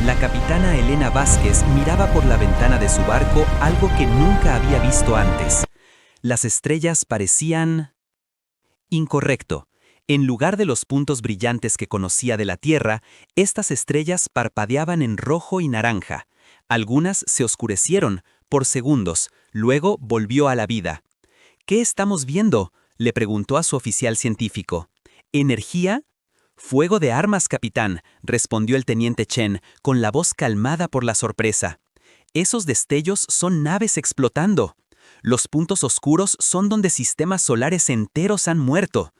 La capitana Elena Vázquez miraba por la ventana de su barco algo que nunca había visto antes. Las estrellas parecían... Incorrecto. En lugar de los puntos brillantes que conocía de la Tierra, estas estrellas parpadeaban en rojo y naranja. Algunas se oscurecieron por segundos, luego volvió a la vida. ¿Qué estamos viendo?, le preguntó a su oficial científico. ¿Energía? Fuego de armas, capitán, respondió el teniente Chen, con la voz calmada por la sorpresa. Esos destellos son naves explotando. Los puntos oscuros son donde sistemas solares enteros han muerto.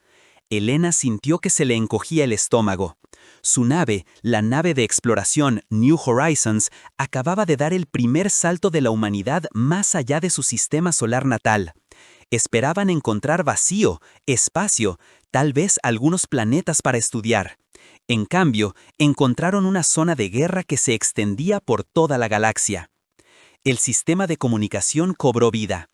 Elena sintió que se le encogía el estómago. Su nave, la nave de exploración New Horizons, acababa de dar el primer salto de la humanidad más allá de su sistema solar natal. Esperaban encontrar vacío, espacio, tal vez algunos planetas para estudiar. En cambio, encontraron una zona de guerra que se extendía por toda la galaxia. El sistema de comunicación cobró vida.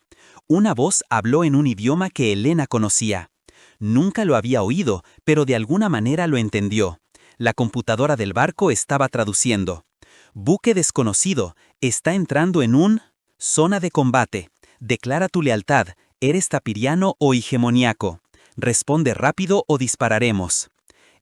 Una voz habló en un idioma que Elena conocía. Nunca lo había oído, pero de alguna manera lo entendió. La computadora del barco estaba traduciendo. Buque desconocido, está entrando en un... zona de combate. Declara tu lealtad. ¿Eres tapiriano o hegemoníaco? Responde rápido o dispararemos.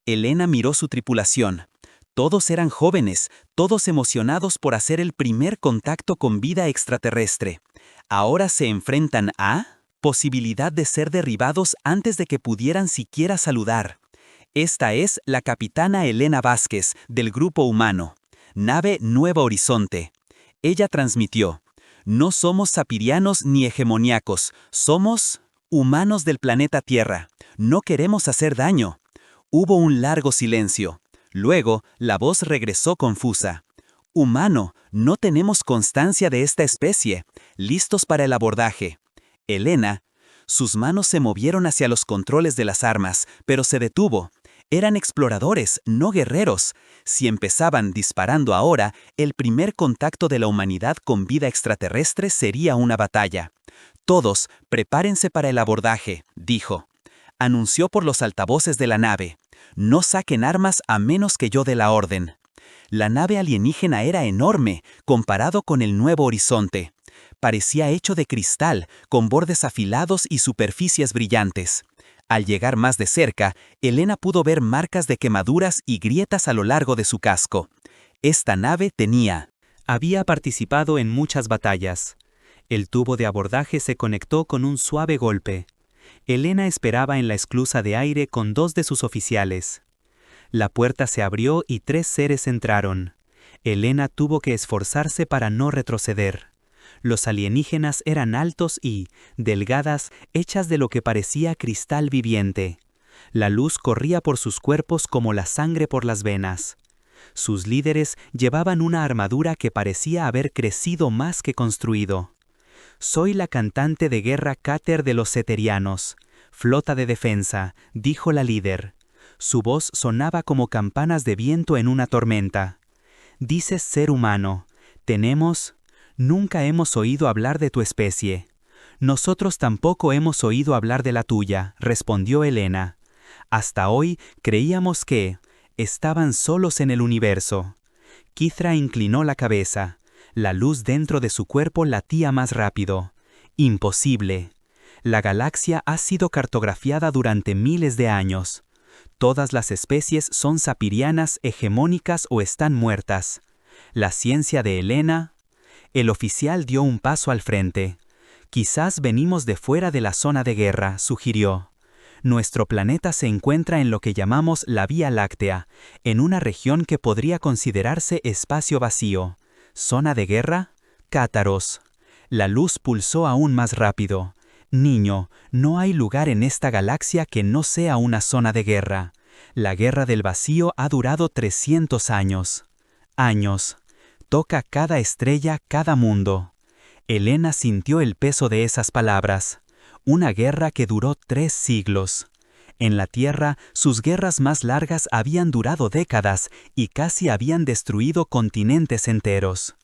Elena miró su tripulación. Todos eran jóvenes, todos emocionados por hacer el primer contacto con vida extraterrestre. Ahora se enfrentan a... posibilidad de ser derribados antes de que pudieran siquiera saludar. Esta es la capitana Elena Vázquez, del Grupo Humano. Nave Nuevo Horizonte. Ella transmitió: no somos sapirianos ni hegemoníacos, somos humanos del planeta Tierra. No queremos hacer daño. Hubo un largo silencio. Luego, la voz regresó confusa. Humano, no tenemos constancia de esta especie. Listos para el abordaje. Elena, sus manos se movieron hacia los controles de las armas, pero se detuvo. Eran exploradores, no guerreros. Si empezaban disparando ahora, el primer contacto de la humanidad con vida extraterrestre sería una batalla. Todos, prepárense para el abordaje, dijo. Anunció por los altavoces de la nave. No saquen armas a menos que yo dé la orden. La nave alienígena era enorme, comparado con el Nuevo Horizonte. Parecía hecho de cristal, con bordes afilados y superficies brillantes. Al llegar más de cerca, Elena pudo ver marcas de quemaduras y grietas a lo largo de su casco. Esta nave había participado en muchas batallas. El tubo de abordaje se conectó con un suave golpe. Elena esperaba en la esclusa de aire con 2 de sus oficiales. La puerta se abrió y 3 seres entraron. Elena tuvo que esforzarse para no retroceder. Los alienígenas eran altos y, delgadas, hechas de lo que parecía cristal viviente. La luz corría por sus cuerpos como la sangre por las venas. Sus líderes llevaban una armadura que parecía haber crecido más que construido. «Soy la cantante de guerra Cáter de los Ceterianos, flota de defensa», dijo la líder. Su voz sonaba como campanas de viento en una tormenta. «Dices ser humano. Tenemos... Nunca hemos oído hablar de tu especie». «Nosotros tampoco hemos oído hablar de la tuya», respondió Elena. «Hasta hoy creíamos que estaban solos en el universo». Kithra inclinó la cabeza. La luz dentro de su cuerpo latía más rápido. «Imposible. La galaxia ha sido cartografiada durante miles de años. Todas las especies son sapirianas, hegemónicas o están muertas. La ciencia de Elena...» El oficial dio un paso al frente. «Quizás venimos de fuera de la zona de guerra», sugirió. «Nuestro planeta se encuentra en lo que llamamos la Vía Láctea, en una región que podría considerarse espacio vacío. ¿Zona de guerra? Cátaros». La luz pulsó aún más rápido. «Niño, no hay lugar en esta galaxia que no sea una zona de guerra. La guerra del vacío ha durado 300 años. Años. Toca cada estrella, cada mundo». Elena sintió el peso de esas palabras. Una guerra que duró 3 siglos. En la Tierra, sus guerras más largas habían durado décadas y casi habían destruido continentes enteros.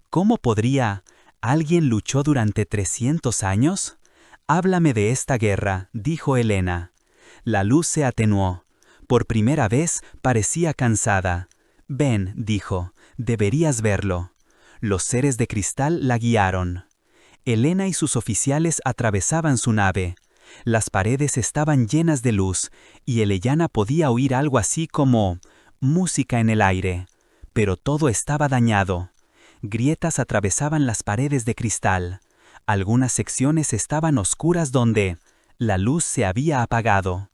¿Cómo podría? ¿Alguien luchó durante 300 años? «Háblame de esta guerra», dijo Elena. La luz se atenuó. Por primera vez parecía cansada. «Ven», dijo, Deberías verlo. Los seres de cristal la guiaron. Elena y sus oficiales atravesaban su nave. Las paredes estaban llenas de luz, y Elena podía oír algo así como música en el aire. Pero todo estaba dañado. Grietas atravesaban las paredes de cristal. Algunas secciones estaban oscuras donde la luz se había apagado.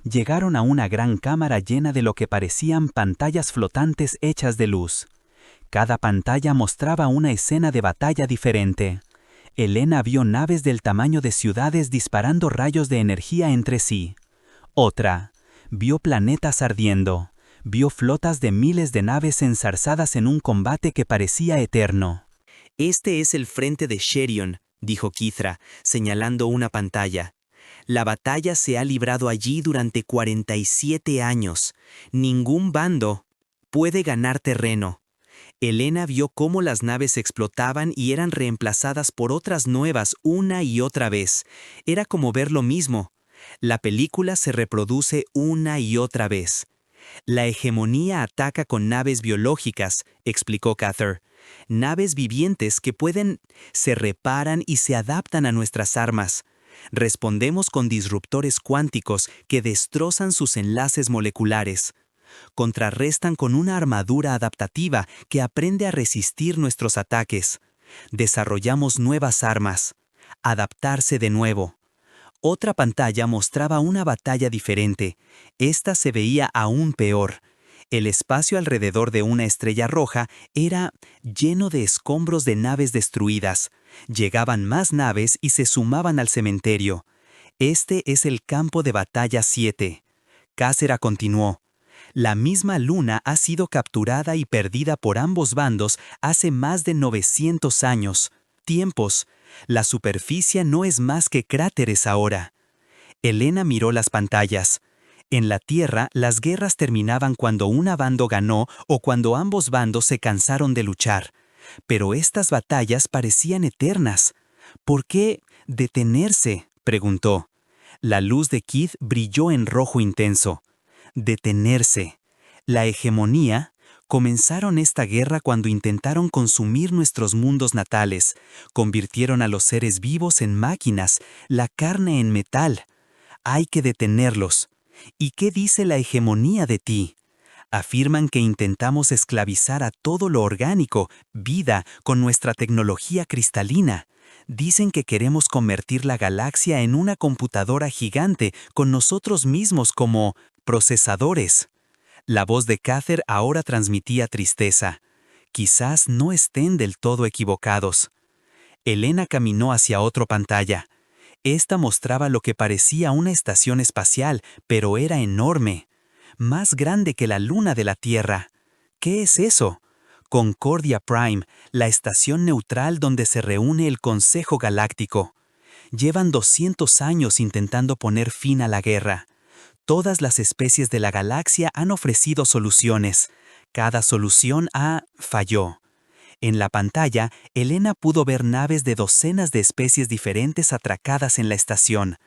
Llegaron a una gran cámara llena de lo que parecían pantallas flotantes hechas de luz. Cada pantalla mostraba una escena de batalla diferente. Elena vio naves del tamaño de ciudades disparando rayos de energía entre sí. Otra, vio planetas ardiendo. Vio flotas de miles de naves enzarzadas en un combate que parecía eterno. Este es el frente de Sherion, dijo Kithra, señalando una pantalla. La batalla se ha librado allí durante 47 años. Ningún bando puede ganar terreno. Elena vio cómo las naves explotaban y eran reemplazadas por otras nuevas una y otra vez. Era como ver lo mismo. La película se reproduce una y otra vez. La hegemonía ataca con naves biológicas, explicó Cather. Naves vivientes que se reparan y se adaptan a nuestras armas. Respondemos con disruptores cuánticos que destrozan sus enlaces moleculares. Contrarrestan con una armadura adaptativa que aprende a resistir nuestros ataques. Desarrollamos nuevas armas. Adaptarse de nuevo. Otra pantalla mostraba una batalla diferente. Esta se veía aún peor. El espacio alrededor de una estrella roja era lleno de escombros de naves destruidas. Llegaban más naves y se sumaban al cementerio. Este es el campo de batalla 7. Cácera continuó. La misma luna ha sido capturada y perdida por ambos bandos hace más de 900 años. Tiempos. La superficie no es más que cráteres ahora. Elena miró las pantallas. En la Tierra, las guerras terminaban cuando un bando ganó o cuando ambos bandos se cansaron de luchar. Pero estas batallas parecían eternas. ¿Por qué detenerse?, preguntó. La luz de Keith brilló en rojo intenso. Detenerse. La hegemonía. Comenzaron esta guerra cuando intentaron consumir nuestros mundos natales. Convirtieron a los seres vivos en máquinas, la carne en metal. Hay que detenerlos. ¿Y qué dice la hegemonía de ti? Afirman que intentamos esclavizar a todo lo orgánico, vida, con nuestra tecnología cristalina. Dicen que queremos convertir la galaxia en una computadora gigante con nosotros mismos como procesadores. La voz de Cather ahora transmitía tristeza. Quizás no estén del todo equivocados. Elena caminó hacia otra pantalla. Esta mostraba lo que parecía una estación espacial, pero era enorme. Más grande que la luna de la Tierra. ¿Qué es eso? Concordia Prime, la estación neutral donde se reúne el Consejo Galáctico. Llevan 200 años intentando poner fin a la guerra. Todas las especies de la galaxia han ofrecido soluciones. Cada solución falló. En la pantalla, Elena pudo ver naves de docenas de especies diferentes atracadas en la estación.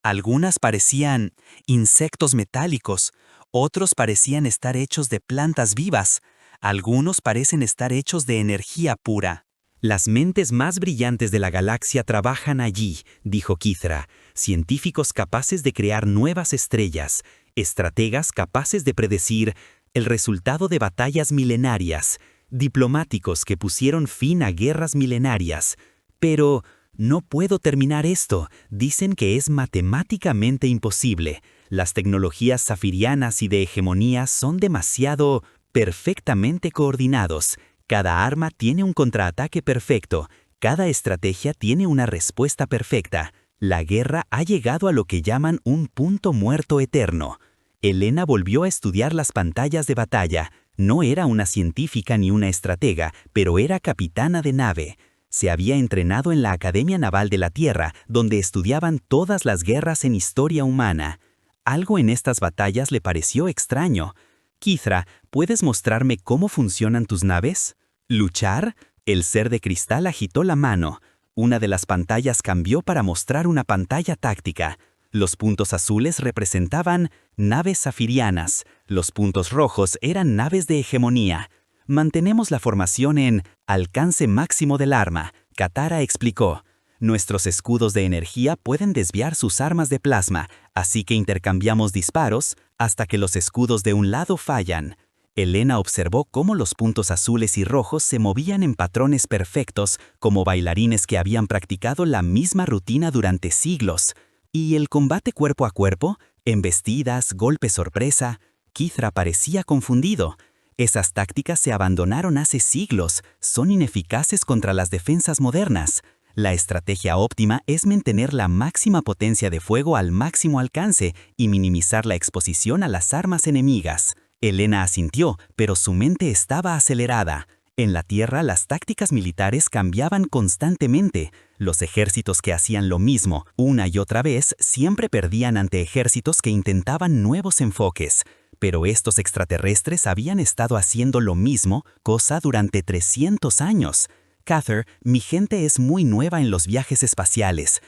Algunas parecían insectos metálicos, otros parecían estar hechos de plantas vivas, algunos parecen estar hechos de energía pura. Las mentes más brillantes de la galaxia trabajan allí, dijo Kithra, científicos capaces de crear nuevas estrellas, estrategas capaces de predecir el resultado de batallas milenarias, diplomáticos que pusieron fin a guerras milenarias. Pero no puedo terminar esto, dicen que es matemáticamente imposible. Las tecnologías zafirianas y de hegemonía son demasiado perfectamente coordinados. Cada arma tiene un contraataque perfecto, cada estrategia tiene una respuesta perfecta. La guerra ha llegado a lo que llaman un punto muerto eterno. Elena volvió a estudiar las pantallas de batalla. No era una científica ni una estratega, pero era capitana de nave. Se había entrenado en la Academia Naval de la Tierra, donde estudiaban todas las guerras en historia humana. Algo en estas batallas le pareció extraño. Kithra, ¿puedes mostrarme cómo funcionan tus naves? ¿Luchar? El ser de cristal agitó la mano. Una de las pantallas cambió para mostrar una pantalla táctica. Los puntos azules representaban naves zafirianas. Los puntos rojos eran naves de hegemonía. Mantenemos la formación en alcance máximo del arma, Katara explicó. Nuestros escudos de energía pueden desviar sus armas de plasma, así que intercambiamos disparos hasta que los escudos de un lado fallan. Elena observó cómo los puntos azules y rojos se movían en patrones perfectos, como bailarines que habían practicado la misma rutina durante siglos. ¿Y el combate cuerpo a cuerpo? Embestidas, golpes sorpresa. Kithra parecía confundido. Esas tácticas se abandonaron hace siglos, son ineficaces contra las defensas modernas. La estrategia óptima es mantener la máxima potencia de fuego al máximo alcance y minimizar la exposición a las armas enemigas. Elena asintió, pero su mente estaba acelerada. En la Tierra las tácticas militares cambiaban constantemente. Los ejércitos que hacían lo mismo una y otra vez siempre perdían ante ejércitos que intentaban nuevos enfoques. Pero estos extraterrestres habían estado haciendo lo mismo, cosa durante 300 años. Cather, mi gente es muy nueva en los viajes espaciales.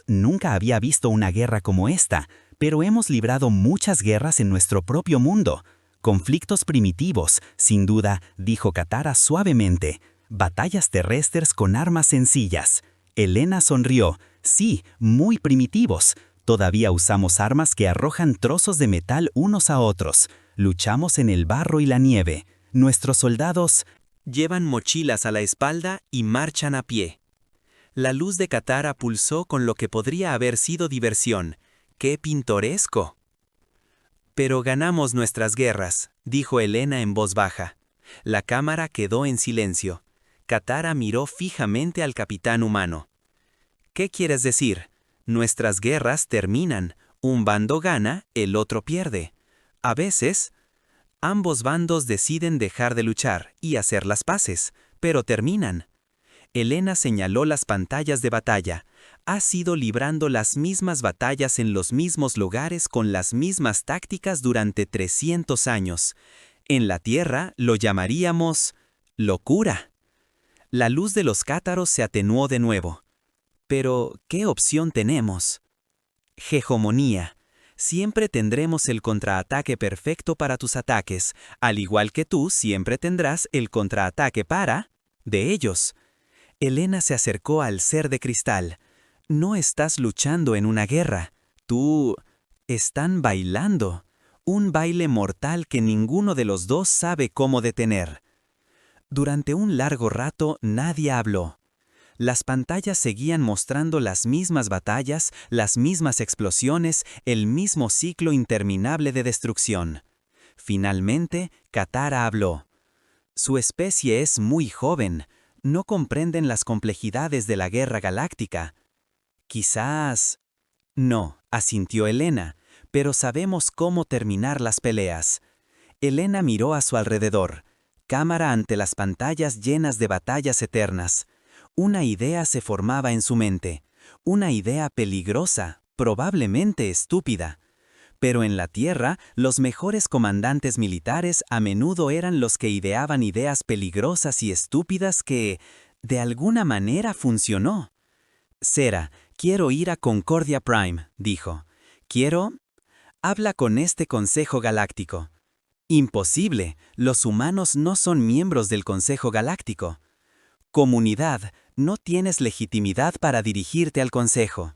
Nunca había visto una guerra como esta, pero hemos librado muchas guerras en nuestro propio mundo. Conflictos primitivos, sin duda, dijo Katara suavemente. Batallas terrestres con armas sencillas. Elena sonrió. Sí, muy primitivos. Todavía usamos armas que arrojan trozos de metal unos a otros. Luchamos en el barro y la nieve. Nuestros soldados llevan mochilas a la espalda y marchan a pie. La luz de Katara pulsó con lo que podría haber sido diversión. ¡Qué pintoresco! Pero ganamos nuestras guerras, dijo Elena en voz baja. La cámara quedó en silencio. Katara miró fijamente al capitán humano. ¿Qué quieres decir? Nuestras guerras terminan. Un bando gana, el otro pierde. A veces, ambos bandos deciden dejar de luchar y hacer las paces, pero terminan. Elena señaló las pantallas de batalla. Has ido librando las mismas batallas en los mismos lugares con las mismas tácticas durante 300 años. En la Tierra lo llamaríamos locura. La luz de los cátaros se atenuó de nuevo. Pero, ¿qué opción tenemos? Hegemonía. Siempre tendremos el contraataque perfecto para tus ataques, al igual que tú siempre tendrás el contraataque de ellos. Elena se acercó al ser de cristal. No estás luchando en una guerra. Están bailando. Un baile mortal que ninguno de los dos sabe cómo detener. Durante un largo rato nadie habló. Las pantallas seguían mostrando las mismas batallas, las mismas explosiones, el mismo ciclo interminable de destrucción. Finalmente, Katara habló. Su especie es muy joven. No comprenden las complejidades de la guerra galáctica. Quizás... No, asintió Elena, pero sabemos cómo terminar las peleas. Elena miró a su alrededor. Cámara ante las pantallas llenas de batallas eternas. Una idea se formaba en su mente. Una idea peligrosa, probablemente estúpida. Pero en la Tierra, los mejores comandantes militares a menudo eran los que ideaban ideas peligrosas y estúpidas que, de alguna manera, funcionó. Sera, quiero ir a Concordia Prime, dijo. Habla con este Consejo Galáctico. Imposible, los humanos no son miembros del Consejo Galáctico. Comunidad, no tienes legitimidad para dirigirte al Consejo.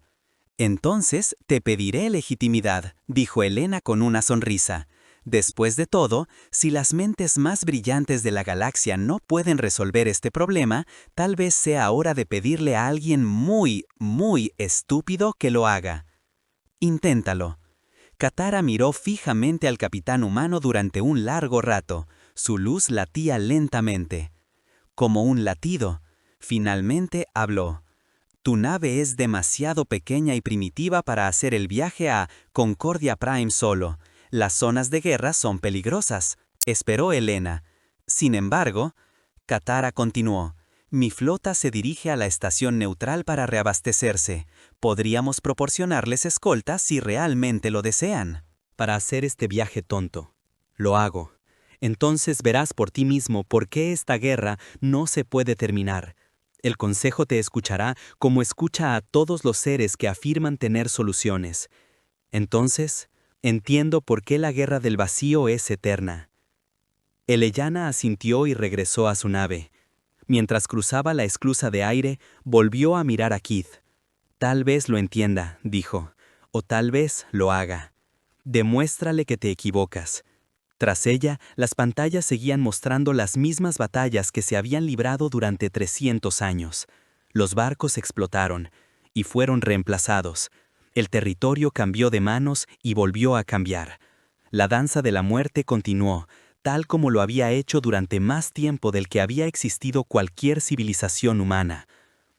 Entonces te pediré legitimidad, dijo Elena con una sonrisa. Después de todo, si las mentes más brillantes de la galaxia no pueden resolver este problema, tal vez sea hora de pedirle a alguien muy, muy estúpido que lo haga. Inténtalo. Katara miró fijamente al capitán humano durante un largo rato. Su luz latía lentamente. Como un latido. Finalmente habló. Tu nave es demasiado pequeña y primitiva para hacer el viaje a Concordia Prime solo. Las zonas de guerra son peligrosas, esperó Elena. Sin embargo, Katara continuó. Mi flota se dirige a la estación neutral para reabastecerse. Podríamos proporcionarles escolta si realmente lo desean. Para hacer este viaje tonto. Lo hago. Entonces verás por ti mismo por qué esta guerra no se puede terminar. El Consejo te escuchará como escucha a todos los seres que afirman tener soluciones. Entonces, entiendo por qué la guerra del vacío es eterna. Eleyana asintió y regresó a su nave. Mientras cruzaba la esclusa de aire, volvió a mirar a Keith. Tal vez lo entienda, dijo, o tal vez lo haga. Demuéstrale que te equivocas. Tras ella, las pantallas seguían mostrando las mismas batallas que se habían librado durante 300 años. Los barcos explotaron y fueron reemplazados. El territorio cambió de manos y volvió a cambiar. La danza de la muerte continuó, tal como lo había hecho durante más tiempo del que había existido cualquier civilización humana.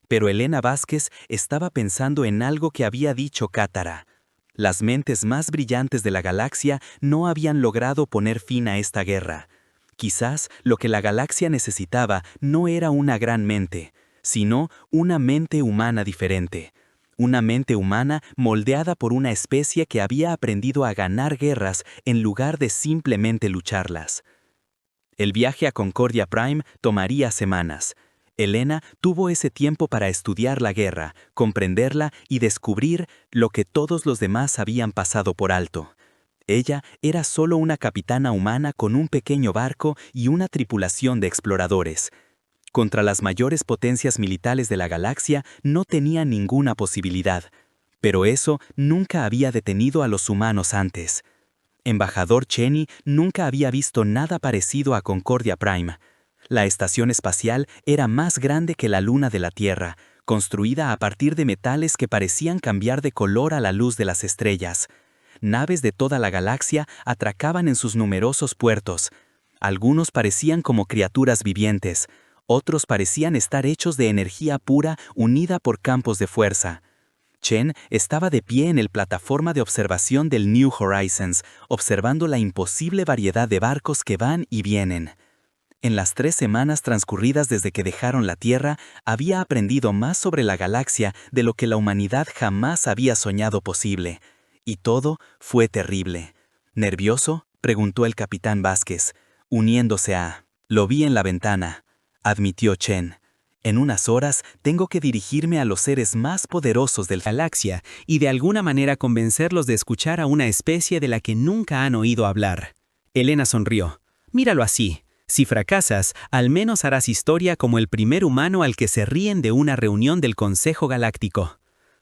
Pero Elena Vázquez estaba pensando en algo que había dicho Katara. Las mentes más brillantes de la galaxia no habían logrado poner fin a esta guerra. Quizás lo que la galaxia necesitaba no era una gran mente, sino una mente humana diferente. Una mente humana moldeada por una especie que había aprendido a ganar guerras en lugar de simplemente lucharlas. El viaje a Concordia Prime tomaría semanas. Elena tuvo ese tiempo para estudiar la guerra, comprenderla y descubrir lo que todos los demás habían pasado por alto. Ella era solo una capitana humana con un pequeño barco y una tripulación de exploradores. Contra las mayores potencias militares de la galaxia no tenía ninguna posibilidad, pero eso nunca había detenido a los humanos antes. Embajador Cheney nunca había visto nada parecido a Concordia Prime. La estación espacial era más grande que la luna de la Tierra, construida a partir de metales que parecían cambiar de color a la luz de las estrellas. Naves de toda la galaxia atracaban en sus numerosos puertos. Algunos parecían como criaturas vivientes, otros parecían estar hechos de energía pura unida por campos de fuerza. Chen estaba de pie en el plataforma de observación del New Horizons, observando la imposible variedad de barcos que van y vienen. En las 3 semanas transcurridas desde que dejaron la Tierra, había aprendido más sobre la galaxia de lo que la humanidad jamás había soñado posible. Y todo fue terrible. ¿Nervioso?, preguntó el capitán Vázquez, uniéndose a... Lo vi en la ventana, admitió Chen. En unas horas tengo que dirigirme a los seres más poderosos de la galaxia y de alguna manera convencerlos de escuchar a una especie de la que nunca han oído hablar. Elena sonrió. Míralo así. Si fracasas, al menos harás historia como el primer humano al que se ríen de una reunión del Consejo Galáctico.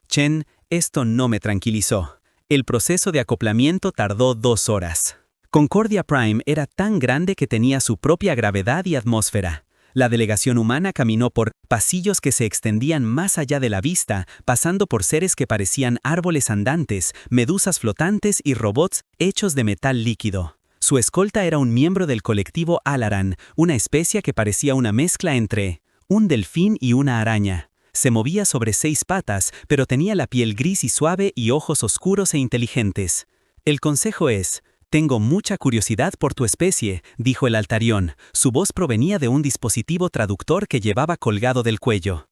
Chen, esto no me tranquilizó. El proceso de acoplamiento tardó 2 horas. Concordia Prime era tan grande que tenía su propia gravedad y atmósfera. La delegación humana caminó por pasillos que se extendían más allá de la vista, pasando por seres que parecían árboles andantes, medusas flotantes y robots hechos de metal líquido. Su escolta era un miembro del colectivo Alaran, una especie que parecía una mezcla entre un delfín y una araña. Se movía sobre 6 patas, pero tenía la piel gris y suave y ojos oscuros e inteligentes. El consejo es: tengo mucha curiosidad por tu especie, dijo el Altarión. Su voz provenía de un dispositivo traductor que llevaba colgado del cuello.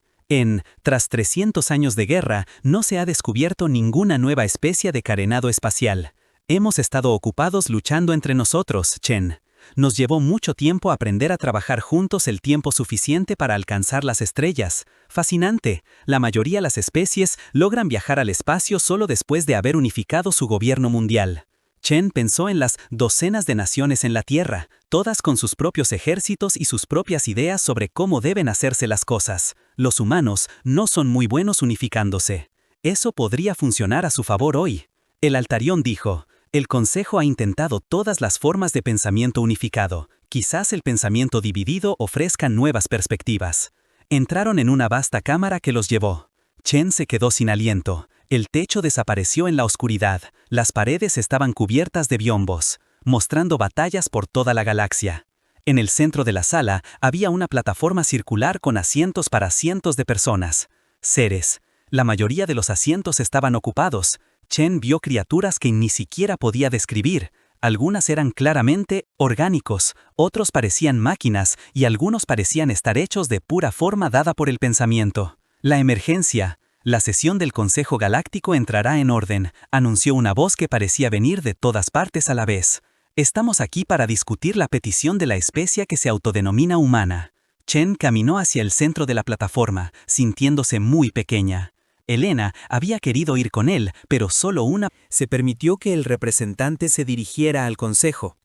Tras 300 años de guerra, no se ha descubierto ninguna nueva especie de carenado espacial. Hemos estado ocupados luchando entre nosotros, Chen. Nos llevó mucho tiempo aprender a trabajar juntos el tiempo suficiente para alcanzar las estrellas. Fascinante. La mayoría de las especies logran viajar al espacio solo después de haber unificado su gobierno mundial. Chen pensó en las docenas de naciones en la Tierra, todas con sus propios ejércitos y sus propias ideas sobre cómo deben hacerse las cosas. Los humanos no son muy buenos unificándose. Eso podría funcionar a su favor hoy. El Altarión dijo: el Consejo ha intentado todas las formas de pensamiento unificado. Quizás el pensamiento dividido ofrezca nuevas perspectivas. Entraron en una vasta cámara que los llevó. Chen se quedó sin aliento. El techo desapareció en la oscuridad. Las paredes estaban cubiertas de biombos, mostrando batallas por toda la galaxia. En el centro de la sala había una plataforma circular con asientos para cientos de personas. Seres. La mayoría de los asientos estaban ocupados. Chen vio criaturas que ni siquiera podía describir. Algunas eran claramente orgánicos, otros parecían máquinas y algunos parecían estar hechos de pura forma dada por el pensamiento. La emergencia. La sesión del Consejo Galáctico entrará en orden, anunció una voz que parecía venir de todas partes a la vez. Estamos aquí para discutir la petición de la especie que se autodenomina humana. Chen caminó hacia el centro de la plataforma, sintiéndose muy pequeña. Elena había querido ir con él, pero solo una se permitió que el representante se dirigiera al consejo.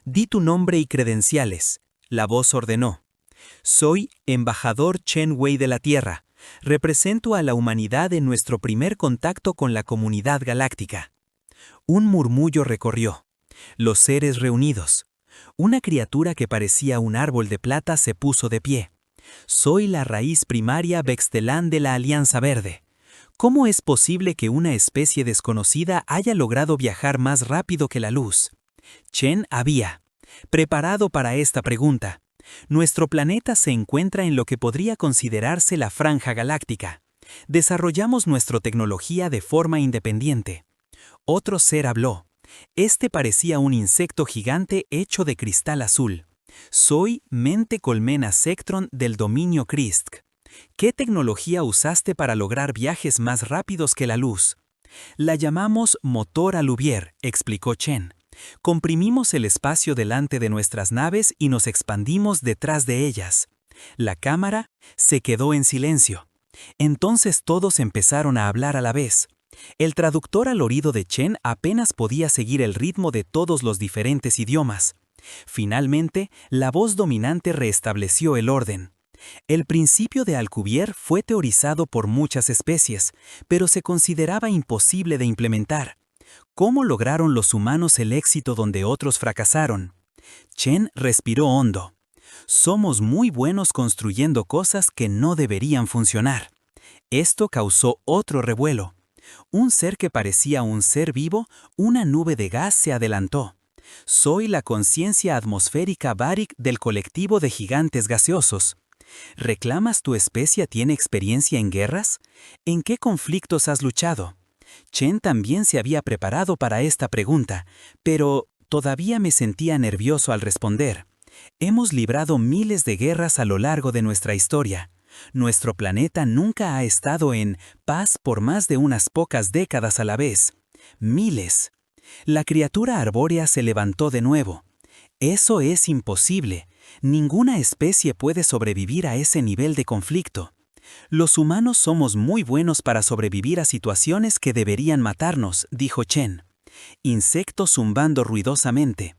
Di tu nombre y credenciales. La voz ordenó. Soy embajador Chen Wei de la Tierra. Represento a la humanidad en nuestro primer contacto con la comunidad galáctica. Un murmullo recorrió. Los seres reunidos. Una criatura que parecía un árbol de plata se puso de pie. Soy la raíz primaria Bextelán de la Alianza Verde. ¿Cómo es posible que una especie desconocida haya logrado viajar más rápido que la luz? Chen había preparado para esta pregunta. Nuestro planeta se encuentra en lo que podría considerarse la franja galáctica. Desarrollamos nuestra tecnología de forma independiente. Otro ser habló. Este parecía un insecto gigante hecho de cristal azul. Soy Mente Colmena Sectron del dominio Krisk. ¿Qué tecnología usaste para lograr viajes más rápidos que la luz? La llamamos motor aluvier, explicó Chen. Comprimimos el espacio delante de nuestras naves y nos expandimos detrás de ellas. La cámara se quedó en silencio. Entonces todos empezaron a hablar a la vez. El traductor al oído de Chen apenas podía seguir el ritmo de todos los diferentes idiomas. Finalmente, la voz dominante restableció el orden. El principio de Alcubierre fue teorizado por muchas especies, pero se consideraba imposible de implementar. ¿Cómo lograron los humanos el éxito donde otros fracasaron? Chen respiró hondo. Somos muy buenos construyendo cosas que no deberían funcionar. Esto causó otro revuelo. Un ser que parecía un ser vivo, una nube de gas se adelantó. Soy la conciencia atmosférica Barik del colectivo de gigantes gaseosos. ¿Reclamas tu especie tiene experiencia en guerras? ¿En qué conflictos has luchado? Chen también se había preparado para esta pregunta, pero todavía me sentía nervioso al responder. Hemos librado miles de guerras a lo largo de nuestra historia. Nuestro planeta nunca ha estado en paz por más de unas pocas décadas a la vez. Miles. La criatura arbórea se levantó de nuevo. Eso es imposible. Ninguna especie puede sobrevivir a ese nivel de conflicto. Los humanos somos muy buenos para sobrevivir a situaciones que deberían matarnos, dijo Chen. Insecto zumbando ruidosamente.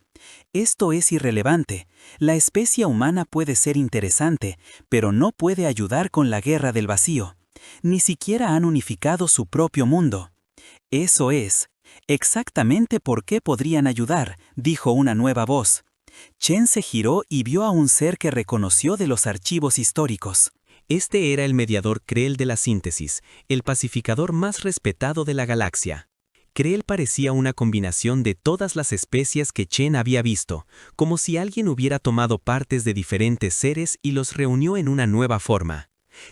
Esto es irrelevante. La especie humana puede ser interesante, pero no puede ayudar con la guerra del vacío. Ni siquiera han unificado su propio mundo. Eso es exactamente por qué podrían ayudar, dijo una nueva voz. Chen se giró y vio a un ser que reconoció de los archivos históricos. Este era el mediador Krell de la síntesis, el pacificador más respetado de la galaxia. Krell parecía una combinación de todas las especies que Chen había visto, como si alguien hubiera tomado partes de diferentes seres y los reunió en una nueva forma.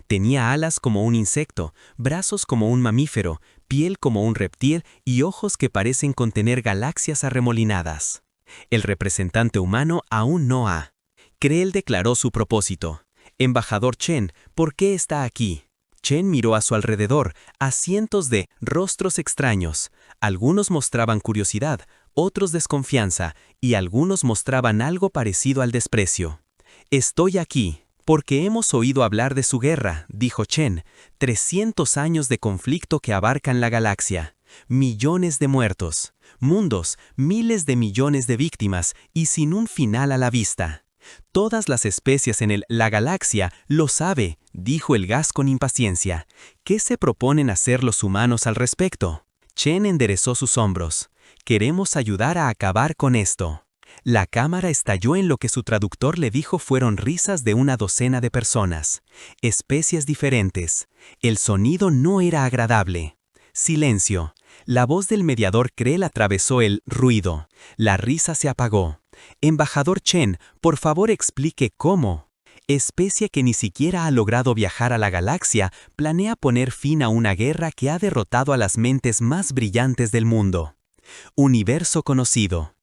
Tenía alas como un insecto, brazos como un mamífero, piel como un reptil y ojos que parecen contener galaxias arremolinadas. El representante humano aún no ha. Krell declaró su propósito. Embajador Chen, ¿por qué está aquí? Chen miró a su alrededor, a cientos de rostros extraños. Algunos mostraban curiosidad, otros desconfianza, y algunos mostraban algo parecido al desprecio. Estoy aquí, porque hemos oído hablar de su guerra, dijo Chen. 300 años de conflicto que abarcan la galaxia. Millones de muertos. Mundos, miles de millones de víctimas, y sin un final a la vista. Todas las especies en la galaxia lo sabe, dijo el gas con impaciencia. ¿Qué se proponen hacer los humanos al respecto? Chen enderezó sus hombros. Queremos ayudar a acabar con esto. La cámara estalló en lo que su traductor le dijo fueron risas de una docena de personas. Especies diferentes. El sonido no era agradable. Silencio. La voz del mediador Krell atravesó el ruido. La risa se apagó. Embajador Chen, por favor explique cómo. Especie que ni siquiera ha logrado viajar a la galaxia, planea poner fin a una guerra que ha derrotado a las mentes más brillantes del mundo. Universo conocido.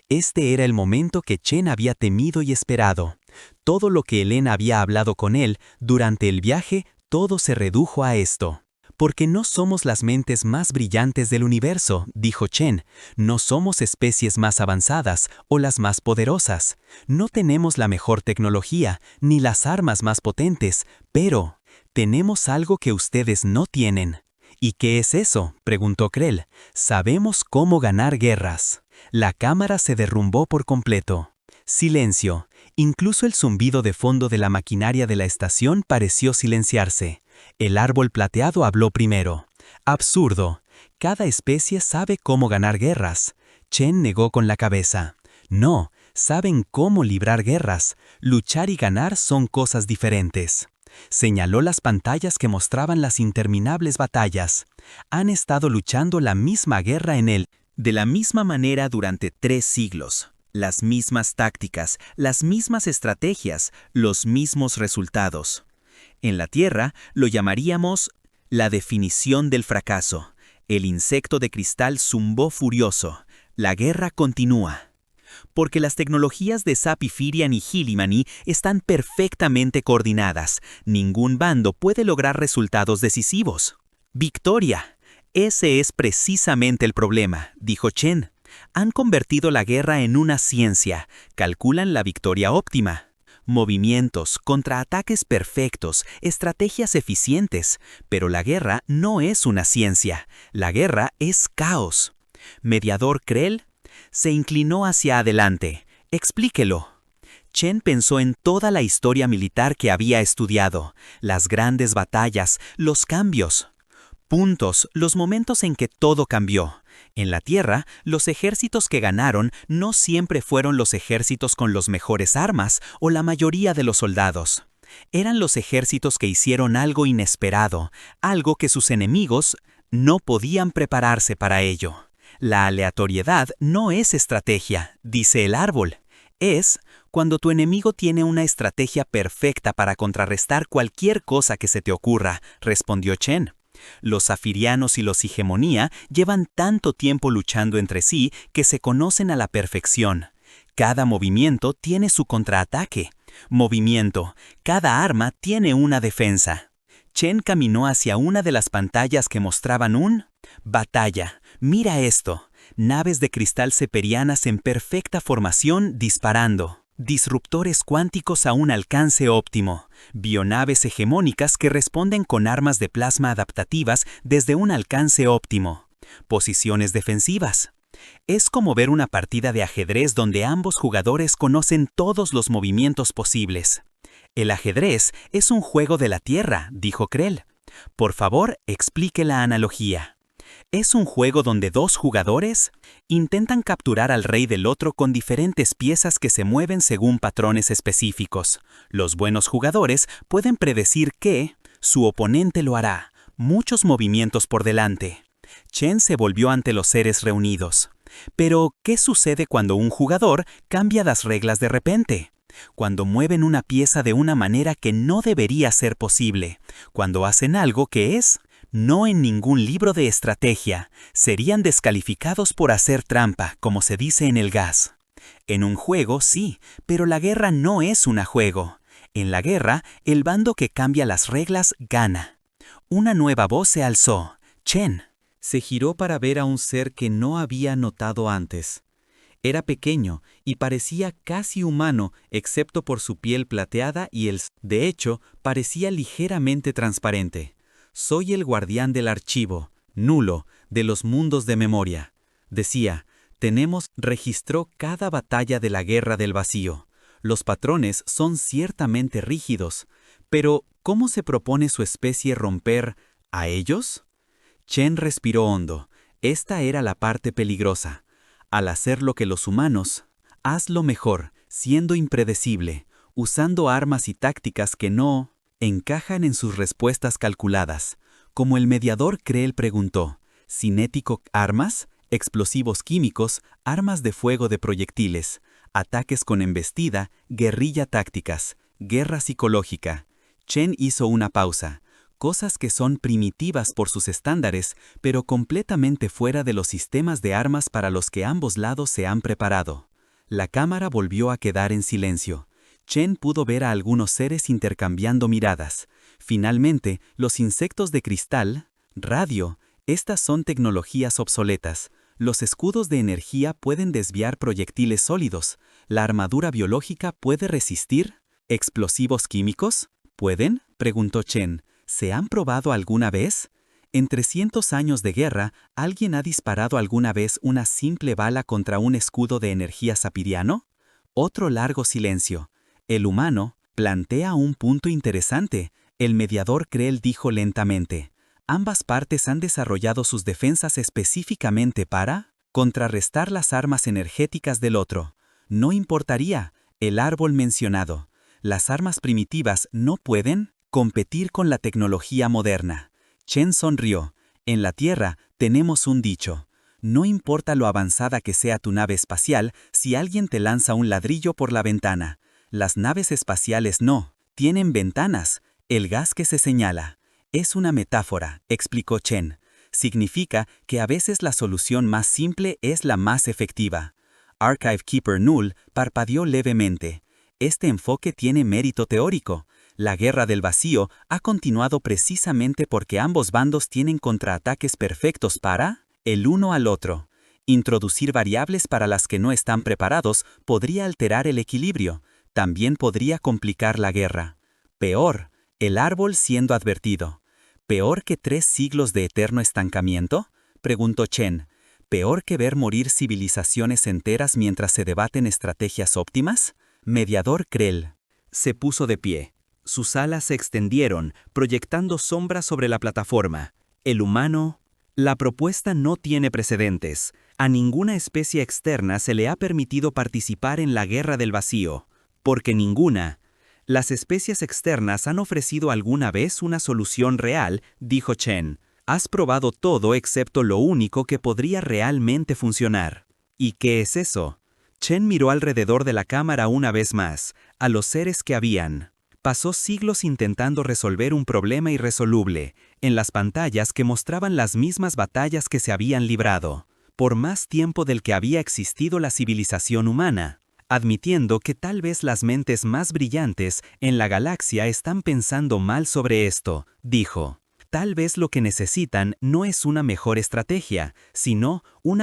Este era el momento que Chen había temido y esperado. Todo lo que Elena había hablado con él durante el viaje, todo se redujo a esto. Porque no somos las mentes más brillantes del universo, dijo Chen. No somos especies más avanzadas o las más poderosas. No tenemos la mejor tecnología, ni las armas más potentes, pero tenemos algo que ustedes no tienen. ¿Y qué es eso?, preguntó Krell. Sabemos cómo ganar guerras. La cámara se derrumbó por completo. Silencio. Incluso el zumbido de fondo de la maquinaria de la estación pareció silenciarse. El árbol plateado habló primero. Absurdo. Cada especie sabe cómo ganar guerras. Chen negó con la cabeza. No, saben cómo librar guerras. Luchar y ganar son cosas diferentes. Señaló las pantallas que mostraban las interminables batallas. Han estado luchando la misma guerra en él, de la misma manera durante 3 siglos. Las mismas tácticas, las mismas estrategias, los mismos resultados. En la Tierra lo llamaríamos la definición del fracaso. El insecto de cristal zumbó furioso. La guerra continúa. Porque las tecnologías de Sapphirian y Hillimani están perfectamente coordinadas. Ningún bando puede lograr resultados decisivos. ¡Victoria! Ese es precisamente el problema, dijo Chen. Han convertido la guerra en una ciencia. Calculan la victoria óptima. Movimientos, contraataques perfectos, estrategias eficientes. Pero la guerra no es una ciencia. La guerra es caos. Mediador Krell se inclinó hacia adelante. Explíquelo. Chen pensó en toda la historia militar que había estudiado, las grandes batallas, los cambios. Puntos, los momentos en que todo cambió. En la Tierra, los ejércitos que ganaron no siempre fueron los ejércitos con los mejores armas o la mayoría de los soldados. Eran los ejércitos que hicieron algo inesperado, algo que sus enemigos no podían prepararse para ello. La aleatoriedad no es estrategia, dice el árbol. Es cuando tu enemigo tiene una estrategia perfecta para contrarrestar cualquier cosa que se te ocurra, respondió Chen. Los Sapphirianos y los Hegemonía llevan tanto tiempo luchando entre sí que se conocen a la perfección. Cada movimiento tiene su contraataque. Movimiento, cada arma tiene una defensa. Chen caminó hacia una de las pantallas que mostraban un batalla. Mira esto. Naves de cristal seperianas en perfecta formación disparando. Disruptores cuánticos a un alcance óptimo. Bionaves hegemónicas que responden con armas de plasma adaptativas desde un alcance óptimo. Posiciones defensivas. Es como ver una partida de ajedrez donde ambos jugadores conocen todos los movimientos posibles. El ajedrez es un juego de la Tierra, dijo Krell. Por favor, explique la analogía. Es un juego donde 2 jugadores intentan capturar al rey del otro con diferentes piezas que se mueven según patrones específicos. Los buenos jugadores pueden predecir que su oponente lo hará, muchos movimientos por delante. Chen se volvió ante los seres reunidos. Pero, ¿qué sucede cuando un jugador cambia las reglas de repente? Cuando mueven una pieza de una manera que no debería ser posible. Cuando hacen algo que es no en ningún libro de estrategia. Serían descalificados por hacer trampa, como se dice en el gas. En un juego, sí, pero la guerra no es un juego. En la guerra, el bando que cambia las reglas gana. Una nueva voz se alzó. Chen. Se giró para ver a un ser que no había notado antes. Era pequeño y parecía casi humano, excepto por su piel plateada y de hecho, parecía ligeramente transparente. Soy el guardián del archivo, nulo, de los mundos de memoria. Decía, registró cada batalla de la guerra del vacío. Los patrones son ciertamente rígidos, pero ¿cómo se propone su especie romper a ellos? Chen respiró hondo. Esta era la parte peligrosa. Al hacer lo que los humanos, hazlo mejor, siendo impredecible, usando armas y tácticas que no encajan en sus respuestas calculadas. Como el mediador Krell preguntó, ¿cinético armas? Explosivos químicos, armas de fuego de proyectiles, ataques con embestida, guerrilla tácticas, guerra psicológica. Chen hizo una pausa. Cosas que son primitivas por sus estándares, pero completamente fuera de los sistemas de armas para los que ambos lados se han preparado. La cámara volvió a quedar en silencio. Chen pudo ver a algunos seres intercambiando miradas. Finalmente, los insectos de cristal, radio, estas son tecnologías obsoletas. Los escudos de energía pueden desviar proyectiles sólidos. ¿La armadura biológica puede resistir? ¿Explosivos químicos? ¿Pueden?, preguntó Chen. ¿Se han probado alguna vez? En 300 años de guerra, ¿alguien ha disparado alguna vez una simple bala contra un escudo de energía sapiriano? Otro largo silencio. El humano plantea un punto interesante. El mediador Krell dijo lentamente. Ambas partes han desarrollado sus defensas específicamente para contrarrestar las armas energéticas del otro. No importaría, el árbol mencionado. Las armas primitivas no pueden competir con la tecnología moderna. Chen sonrió. En la Tierra tenemos un dicho. No importa lo avanzada que sea tu nave espacial si alguien te lanza un ladrillo por la ventana. Las naves espaciales no, tienen ventanas. El gas que se señala. Es una metáfora, explicó Chen. Significa que a veces la solución más simple es la más efectiva. Archive Keeper Null parpadeó levemente. Este enfoque tiene mérito teórico. La guerra del vacío ha continuado precisamente porque ambos bandos tienen contraataques perfectos para el uno al otro. Introducir variables para las que no están preparados podría alterar el equilibrio. También podría complicar la guerra. Peor, el árbol siendo advertido. ¿Peor que 3 siglos de eterno estancamiento?, preguntó Chen. ¿Peor que ver morir civilizaciones enteras mientras se debaten estrategias óptimas? Mediador Krell se puso de pie. Sus alas se extendieron, proyectando sombras sobre la plataforma. El humano. La propuesta no tiene precedentes. A ninguna especie externa se le ha permitido participar en la guerra del vacío. Porque ninguna. Las especies externas han ofrecido alguna vez una solución real, dijo Chen. Has probado todo excepto lo único que podría realmente funcionar. ¿Y qué es eso? Chen miró alrededor de la cámara una vez más, a los seres que habían. Pasó siglos intentando resolver un problema irresoluble, en las pantallas que mostraban las mismas batallas que se habían librado, por más tiempo del que había existido la civilización humana. Admitiendo que tal vez las mentes más brillantes en la galaxia están pensando mal sobre esto, dijo. Tal vez lo que necesitan no es una mejor estrategia, sino un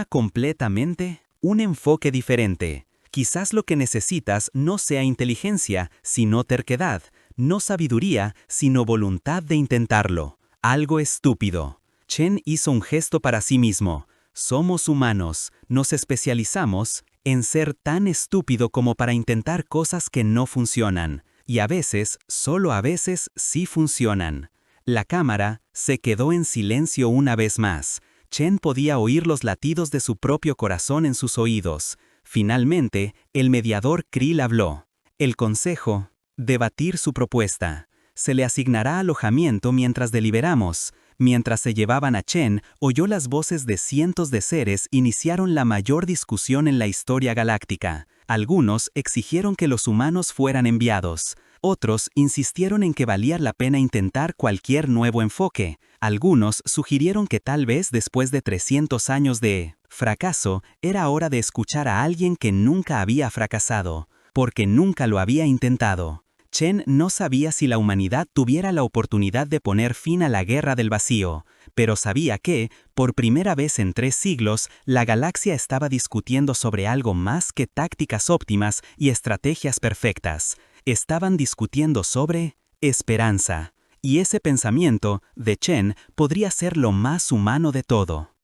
enfoque diferente. Quizás lo que necesitas no sea inteligencia, sino terquedad, no sabiduría, sino voluntad de intentarlo. Algo estúpido. Chen hizo un gesto para sí mismo. Somos humanos, nos especializamos en ser tan estúpido como para intentar cosas que no funcionan, y a veces, solo a veces, sí funcionan. La cámara se quedó en silencio una vez más. Chen podía oír los latidos de su propio corazón en sus oídos. Finalmente, el mediador Krell habló. El consejo, debatir su propuesta. Se le asignará alojamiento mientras deliberamos. Mientras se llevaban a Chen, oyó las voces de cientos de seres iniciaron la mayor discusión en la historia galáctica. Algunos exigieron que los humanos fueran enviados. Otros insistieron en que valía la pena intentar cualquier nuevo enfoque. Algunos sugirieron que tal vez después de 300 años de fracaso, era hora de escuchar a alguien que nunca había fracasado, porque nunca lo había intentado. Chen no sabía si la humanidad tuviera la oportunidad de poner fin a la guerra del vacío, pero sabía que, por primera vez en 3 siglos, la galaxia estaba discutiendo sobre algo más que tácticas óptimas y estrategias perfectas. Estaban discutiendo sobre esperanza, y ese pensamiento, de Chen, podría ser lo más humano de todo.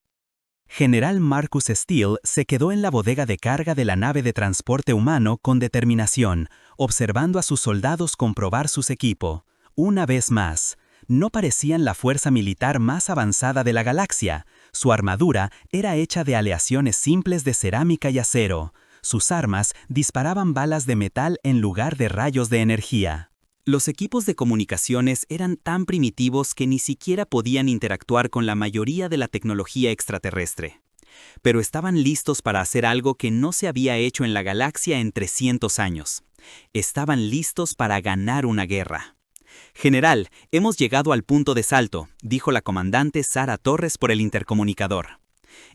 General Marcus Steele se quedó en la bodega de carga de la nave de transporte humano con determinación, observando a sus soldados comprobar sus equipos. Una vez más, no parecían la fuerza militar más avanzada de la galaxia. Su armadura era hecha de aleaciones simples de cerámica y acero. Sus armas disparaban balas de metal en lugar de rayos de energía. Los equipos de comunicaciones eran tan primitivos que ni siquiera podían interactuar con la mayoría de la tecnología extraterrestre. Pero estaban listos para hacer algo que no se había hecho en la galaxia en 300 años. Estaban listos para ganar una guerra. «General, hemos llegado al punto de salto», dijo la comandante Sara Torres por el intercomunicador.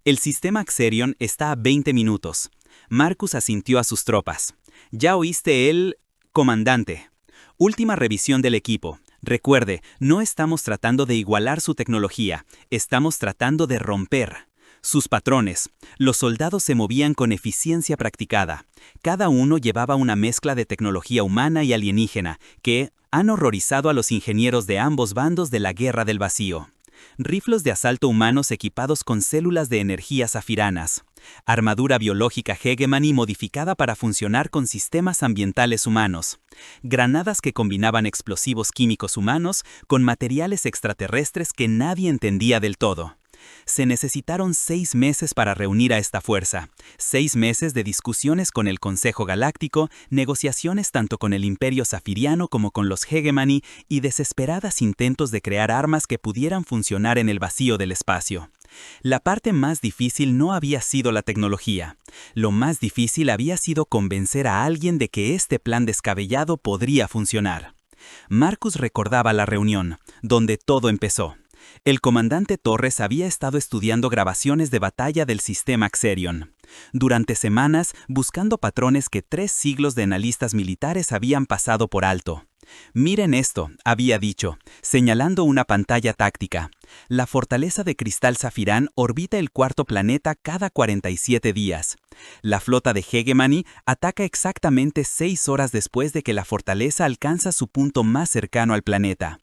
«El sistema Axerion está a 20 minutos». Marcus asintió a sus tropas. «¿Ya oíste el comandante? Última revisión del equipo. Recuerde, no estamos tratando de igualar su tecnología, estamos tratando de romper sus patrones». Los soldados se movían con eficiencia practicada. Cada uno llevaba una mezcla de tecnología humana y alienígena que han horrorizado a los ingenieros de ambos bandos de la guerra del vacío. Rifles de asalto humanos equipados con células de energía safiranas. Armadura biológica Hegemony modificada para funcionar con sistemas ambientales humanos. Granadas que combinaban explosivos químicos humanos con materiales extraterrestres que nadie entendía del todo. Se necesitaron 6 meses para reunir a esta fuerza, 6 meses de discusiones con el Consejo Galáctico, negociaciones tanto con el Imperio Safiriano como con los Hegemony y desesperadas intentos de crear armas que pudieran funcionar en el vacío del espacio. La parte más difícil no había sido la tecnología. Lo más difícil había sido convencer a alguien de que este plan descabellado podría funcionar. Marcus recordaba la reunión, donde todo empezó. El comandante Torres había estado estudiando grabaciones de batalla del sistema Xerion. Durante semanas, buscando patrones que 3 siglos de analistas militares habían pasado por alto. «Miren esto», había dicho, señalando una pantalla táctica. La fortaleza de cristal Safirán orbita el cuarto planeta cada 47 días. La flota de Hegemony ataca exactamente 6 horas después de que la fortaleza alcanza su punto más cercano al planeta.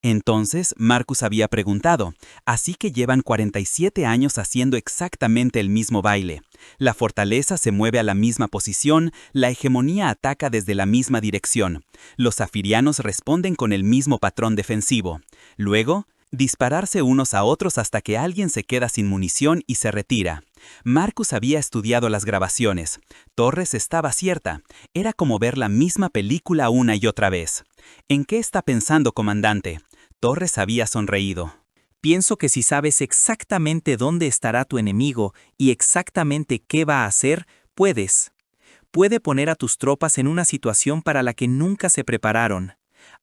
Entonces, Marcus había preguntado, así que llevan 47 años haciendo exactamente el mismo baile. La fortaleza se mueve a la misma posición, la hegemonía ataca desde la misma dirección. Los safirianos responden con el mismo patrón defensivo. Luego, dispararse unos a otros hasta que alguien se queda sin munición y se retira. Marcus había estudiado las grabaciones. Torres estaba cierta. Era como ver la misma película una y otra vez. ¿En qué está pensando, comandante? Torres había sonreído. Pienso que si sabes exactamente dónde estará tu enemigo y exactamente qué va a hacer, puede poner a tus tropas en una situación para la que nunca se prepararon.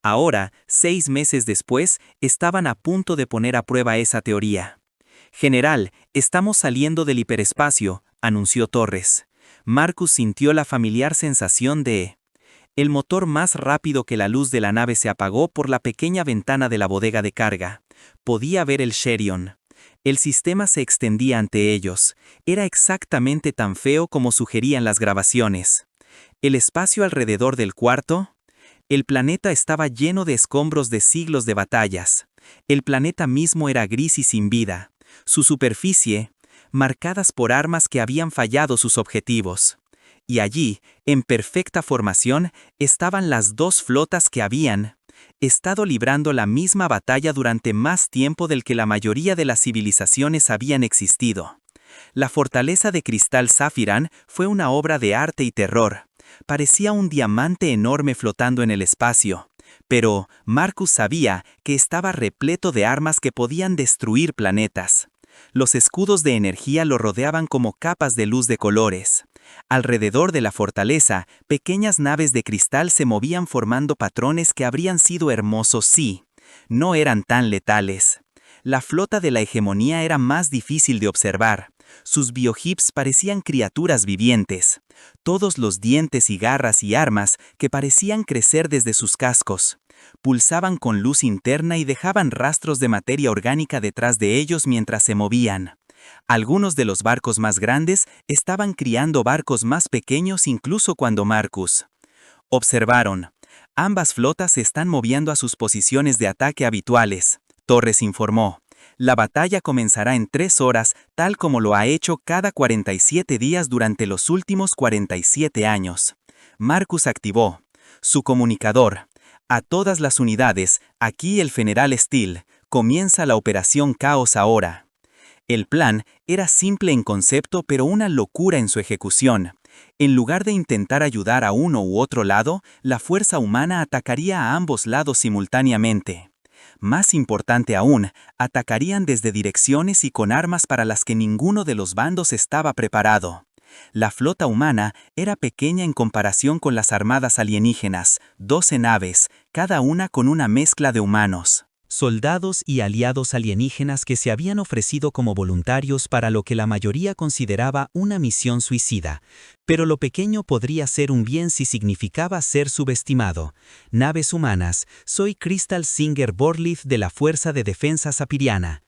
Ahora, 6 meses después, estaban a punto de poner a prueba esa teoría. «General, estamos saliendo del hiperespacio», anunció Torres. Marcus sintió la familiar sensación de... El motor más rápido que la luz de la nave se apagó por la pequeña ventana de la bodega de carga. Podía ver el Sherion. El sistema se extendía ante ellos. Era exactamente tan feo como sugerían las grabaciones. El espacio alrededor del cuarto... El planeta estaba lleno de escombros de siglos de batallas. El planeta mismo era gris y sin vida. Su superficie, marcadas por armas que habían fallado sus objetivos. Y allí, en perfecta formación, estaban las 2 flotas que habían estado librando la misma batalla durante más tiempo del que la mayoría de las civilizaciones habían existido. La fortaleza de cristal Safirán fue una obra de arte y terror. Parecía un diamante enorme flotando en el espacio. Pero Marcus sabía que estaba repleto de armas que podían destruir planetas. Los escudos de energía lo rodeaban como capas de luz de colores. Alrededor de la fortaleza, pequeñas naves de cristal se movían formando patrones que habrían sido hermosos si no eran tan letales. La flota de la hegemonía era más difícil de observar. Sus biohips parecían criaturas vivientes. Todos los dientes y garras y armas que parecían crecer desde sus cascos. Pulsaban con luz interna y dejaban rastros de materia orgánica detrás de ellos mientras se movían. Algunos de los barcos más grandes estaban criando barcos más pequeños incluso cuando Marcus observaron. Ambas flotas se están moviendo a sus posiciones de ataque habituales, Torres informó. La batalla comenzará en 3 horas, tal como lo ha hecho cada 47 días durante los últimos 47 años. Marcus activó su comunicador. A todas las unidades, aquí el general Steele, comienza la operación Caos ahora. El plan era simple en concepto pero una locura en su ejecución. En lugar de intentar ayudar a uno u otro lado, la fuerza humana atacaría a ambos lados simultáneamente. Más importante aún, atacarían desde direcciones y con armas para las que ninguno de los bandos estaba preparado. La flota humana era pequeña en comparación con las armadas alienígenas, 12 naves, cada una con una mezcla de humanos, soldados y aliados alienígenas que se habían ofrecido como voluntarios para lo que la mayoría consideraba una misión suicida. Pero lo pequeño podría ser un bien si significaba ser subestimado. Naves humanas, soy Crystal Singer Borlith de la Fuerza de Defensa Sapiriana.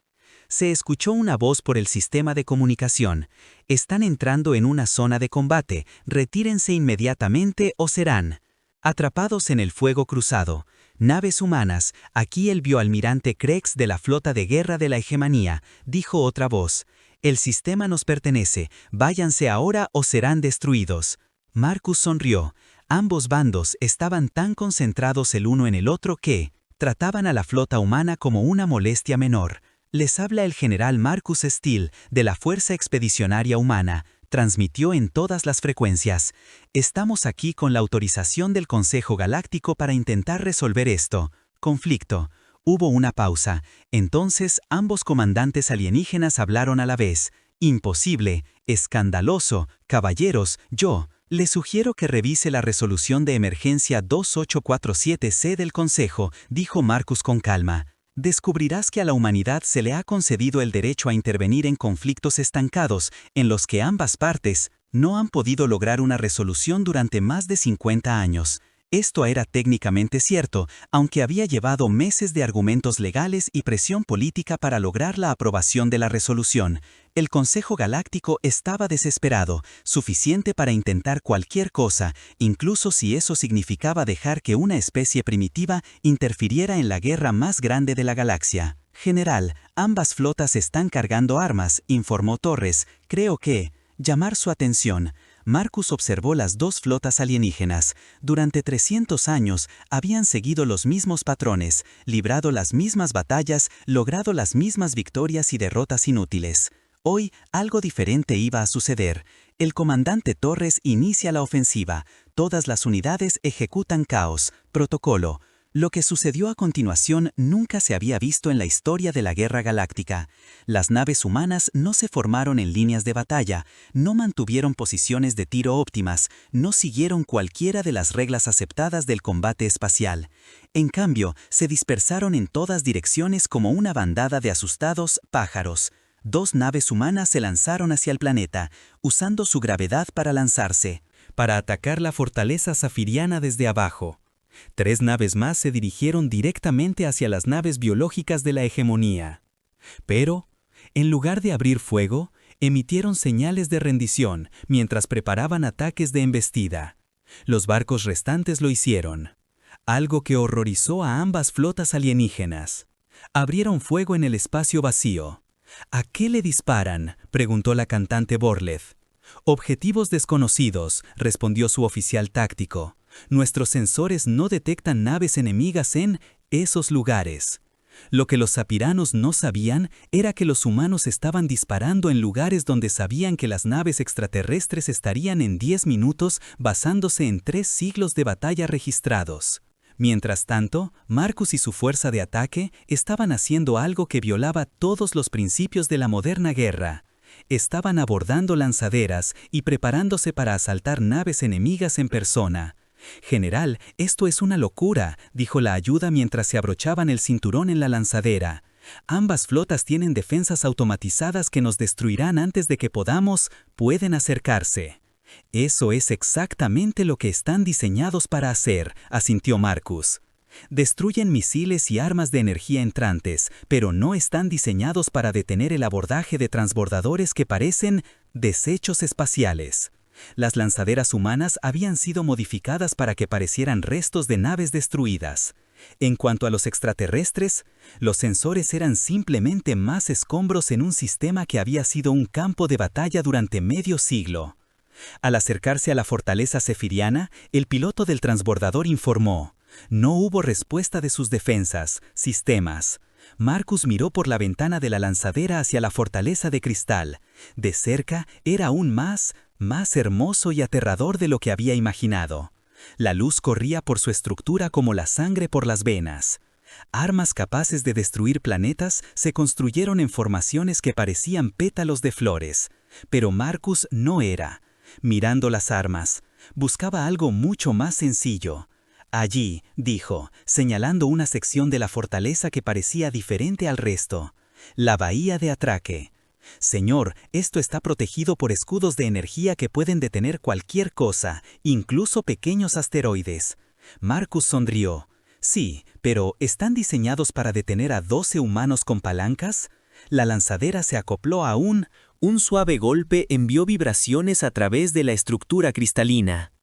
Se escuchó una voz por el sistema de comunicación. Están entrando en una zona de combate, retírense inmediatamente o serán atrapados en el fuego cruzado. Naves humanas, aquí el bioalmirante Krex de la flota de guerra de la hegemonía, dijo otra voz. El sistema nos pertenece, váyanse ahora o serán destruidos. Marcus sonrió. Ambos bandos estaban tan concentrados el uno en el otro que trataban a la flota humana como una molestia menor. Les habla el general Marcus Steele, de la Fuerza Expedicionaria Humana. Transmitió en todas las frecuencias. Estamos aquí con la autorización del Consejo Galáctico para intentar resolver esto. Conflicto. Hubo una pausa. Entonces ambos comandantes alienígenas hablaron a la vez. Imposible, escandaloso, caballeros, yo le sugiero que revise la resolución de emergencia 2847C del Consejo, dijo Marcus con calma. Descubrirás que a la humanidad se le ha concedido el derecho a intervenir en conflictos estancados, en los que ambas partes no han podido lograr una resolución durante más de 50 años. Esto era técnicamente cierto, aunque había llevado meses de argumentos legales y presión política para lograr la aprobación de la resolución. El Consejo Galáctico estaba desesperado, suficiente para intentar cualquier cosa, incluso si eso significaba dejar que una especie primitiva interfiriera en la guerra más grande de la galaxia. General, ambas flotas están cargando armas, informó Torres. Creo que llamar su atención. Marcus observó las dos flotas alienígenas. Durante 300 años habían seguido los mismos patrones, librado las mismas batallas, logrado las mismas victorias y derrotas inútiles. Hoy algo diferente iba a suceder. El comandante Torres inicia la ofensiva. Todas las unidades ejecutan caos. Protocolo. Lo que sucedió a continuación nunca se había visto en la historia de la Guerra Galáctica. Las naves humanas no se formaron en líneas de batalla, no mantuvieron posiciones de tiro óptimas, no siguieron cualquiera de las reglas aceptadas del combate espacial. En cambio, se dispersaron en todas direcciones como una bandada de asustados pájaros. Dos naves humanas se lanzaron hacia el planeta, usando su gravedad para lanzarse, para atacar la fortaleza zafiriana desde abajo. 3 naves más se dirigieron directamente hacia las naves biológicas de la hegemonía. Pero, en lugar de abrir fuego, emitieron señales de rendición mientras preparaban ataques de embestida. Los barcos restantes lo hicieron, algo que horrorizó a ambas flotas alienígenas. Abrieron fuego en el espacio vacío. ¿A qué le disparan?, preguntó la cantante Borleth. Objetivos desconocidos, respondió su oficial táctico. Nuestros sensores no detectan naves enemigas en esos lugares. Lo que los zapiranos no sabían era que los humanos estaban disparando en lugares donde sabían que las naves extraterrestres estarían en 10 minutos basándose en 3 siglos de batalla registrados. Mientras tanto, Marcus y su fuerza de ataque estaban haciendo algo que violaba todos los principios de la moderna guerra. Estaban abordando lanzaderas y preparándose para asaltar naves enemigas en persona. «General, esto es una locura», dijo la ayuda mientras se abrochaban el cinturón en la lanzadera. «Ambas flotas tienen defensas automatizadas que nos destruirán antes de que pueden acercarse». «Eso es exactamente lo que están diseñados para hacer», asintió Marcus. «Destruyen misiles y armas de energía entrantes, pero no están diseñados para detener el abordaje de transbordadores que parecen desechos espaciales». Las lanzaderas humanas habían sido modificadas para que parecieran restos de naves destruidas. En cuanto a los extraterrestres, los sensores eran simplemente más escombros en un sistema que había sido un campo de batalla durante medio siglo. Al acercarse a la fortaleza zefiriana, el piloto del transbordador informó: «No hubo respuesta de sus defensas, sistemas». Marcus miró por la ventana de la lanzadera hacia la fortaleza de cristal. De cerca era aún más hermoso y aterrador de lo que había imaginado. La luz corría por su estructura como la sangre por las venas. Armas capaces de destruir planetas se construyeron en formaciones que parecían pétalos de flores. Pero Marcus no era. Mirando las armas, buscaba algo mucho más sencillo. «Allí», dijo, señalando una sección de la fortaleza que parecía diferente al resto. «La bahía de atraque». «Señor, esto está protegido por escudos de energía que pueden detener cualquier cosa, incluso pequeños asteroides». Marcus sonrió. «Sí, pero ¿están diseñados para detener a 12 humanos con palancas?» La lanzadera se acopló a un suave golpe envió vibraciones a través de la estructura cristalina.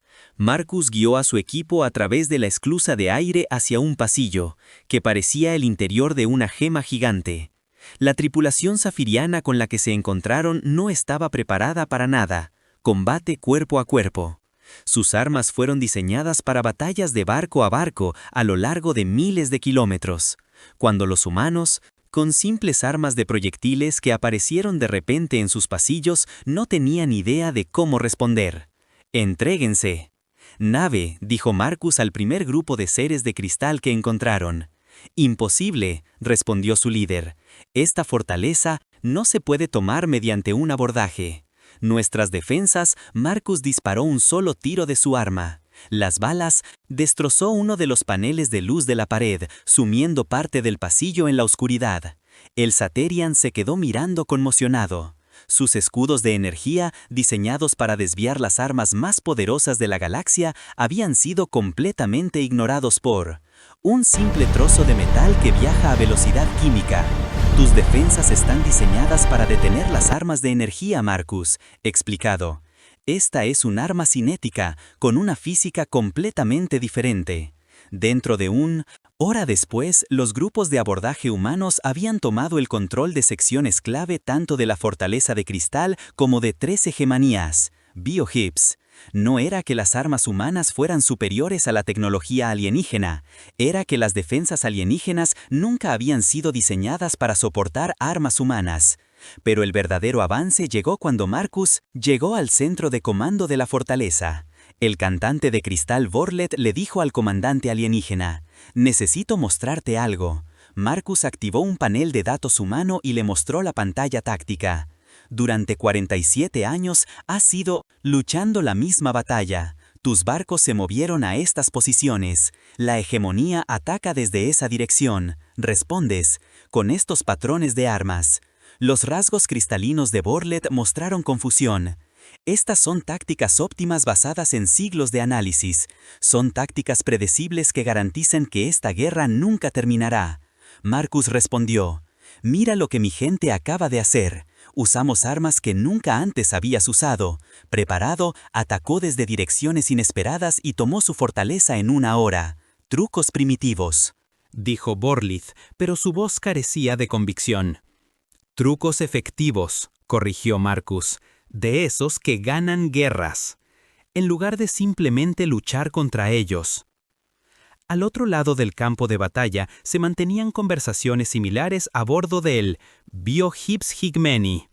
Marcus guió a su equipo a través de la esclusa de aire hacia un pasillo, que parecía el interior de una gema gigante. La tripulación zafiriana con la que se encontraron no estaba preparada para nada, combate cuerpo a cuerpo. Sus armas fueron diseñadas para batallas de barco a barco a lo largo de miles de kilómetros, cuando los humanos, con simples armas de proyectiles que aparecieron de repente en sus pasillos, no tenían idea de cómo responder. «Entréguense». «Nave», dijo Marcus al primer grupo de seres de cristal que encontraron. «Imposible», respondió su líder. «Esta fortaleza no se puede tomar mediante un abordaje». Nuestras defensas, Marcus disparó un solo tiro de su arma. Las balas destrozó uno de los paneles de luz de la pared, sumiendo parte del pasillo en la oscuridad. El Saterian se quedó mirando conmocionado. Sus escudos de energía, diseñados para desviar las armas más poderosas de la galaxia, habían sido completamente ignorados por un simple trozo de metal que viaja a velocidad química. Tus defensas están diseñadas para detener las armas de energía, Marcus, explicado. Esta es un arma cinética, con una física completamente diferente. Dentro de hora después, los grupos de abordaje humanos habían tomado el control de secciones clave tanto de la fortaleza de cristal como de 3 hegemonías, biohips. No era que las armas humanas fueran superiores a la tecnología alienígena, era que las defensas alienígenas nunca habían sido diseñadas para soportar armas humanas. Pero el verdadero avance llegó cuando Marcus llegó al centro de comando de la fortaleza. El cantante de cristal Vorlet le dijo al comandante alienígena: «Necesito mostrarte algo». Marcus activó un panel de datos humano y le mostró la pantalla táctica. Durante 47 años has ido luchando la misma batalla. Tus barcos se movieron a estas posiciones. La hegemonía ataca desde esa dirección. Respondes con estos patrones de armas. Los rasgos cristalinos de Vorlet mostraron confusión. Estas son tácticas óptimas basadas en siglos de análisis. Son tácticas predecibles que garantizan que esta guerra nunca terminará. Marcus respondió: «Mira lo que mi gente acaba de hacer. Usamos armas que nunca antes habías usado. Preparado, atacó desde direcciones inesperadas y tomó su fortaleza en 1 hora. Trucos primitivos», dijo Vorlith, pero su voz carecía de convicción. «Trucos efectivos», corrigió Marcus, «de esos que ganan guerras, en lugar de simplemente luchar contra ellos». Al otro lado del campo de batalla se mantenían conversaciones similares a bordo del Biohips Higmeni.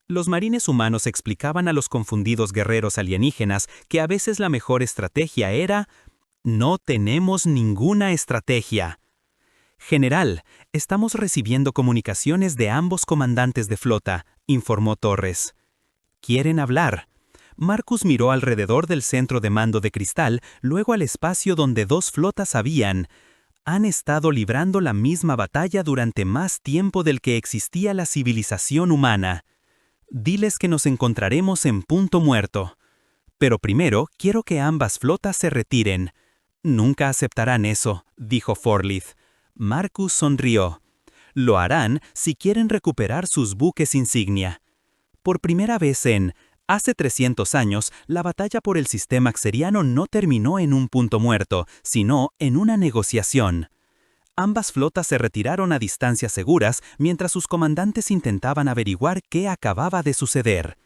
Los marines humanos explicaban a los confundidos guerreros alienígenas que a veces la mejor estrategia era «no tenemos ninguna estrategia». «General, estamos recibiendo comunicaciones de ambos comandantes de flota», informó Torres. «¿Quieren hablar?» Marcus miró alrededor del centro de mando de cristal, luego al espacio donde 2 flotas han estado librando la misma batalla durante más tiempo del que existía la civilización humana. Diles que nos encontraremos en punto muerto. Pero primero quiero que ambas flotas se retiren. Nunca aceptarán eso, dijo Vorlith. Marcus sonrió. Lo harán si quieren recuperar sus buques insignia. Por primera vez hace 300 años, la batalla por el sistema xeriano no terminó en un punto muerto, sino en una negociación. Ambas flotas se retiraron a distancias seguras mientras sus comandantes intentaban averiguar qué acababa de suceder.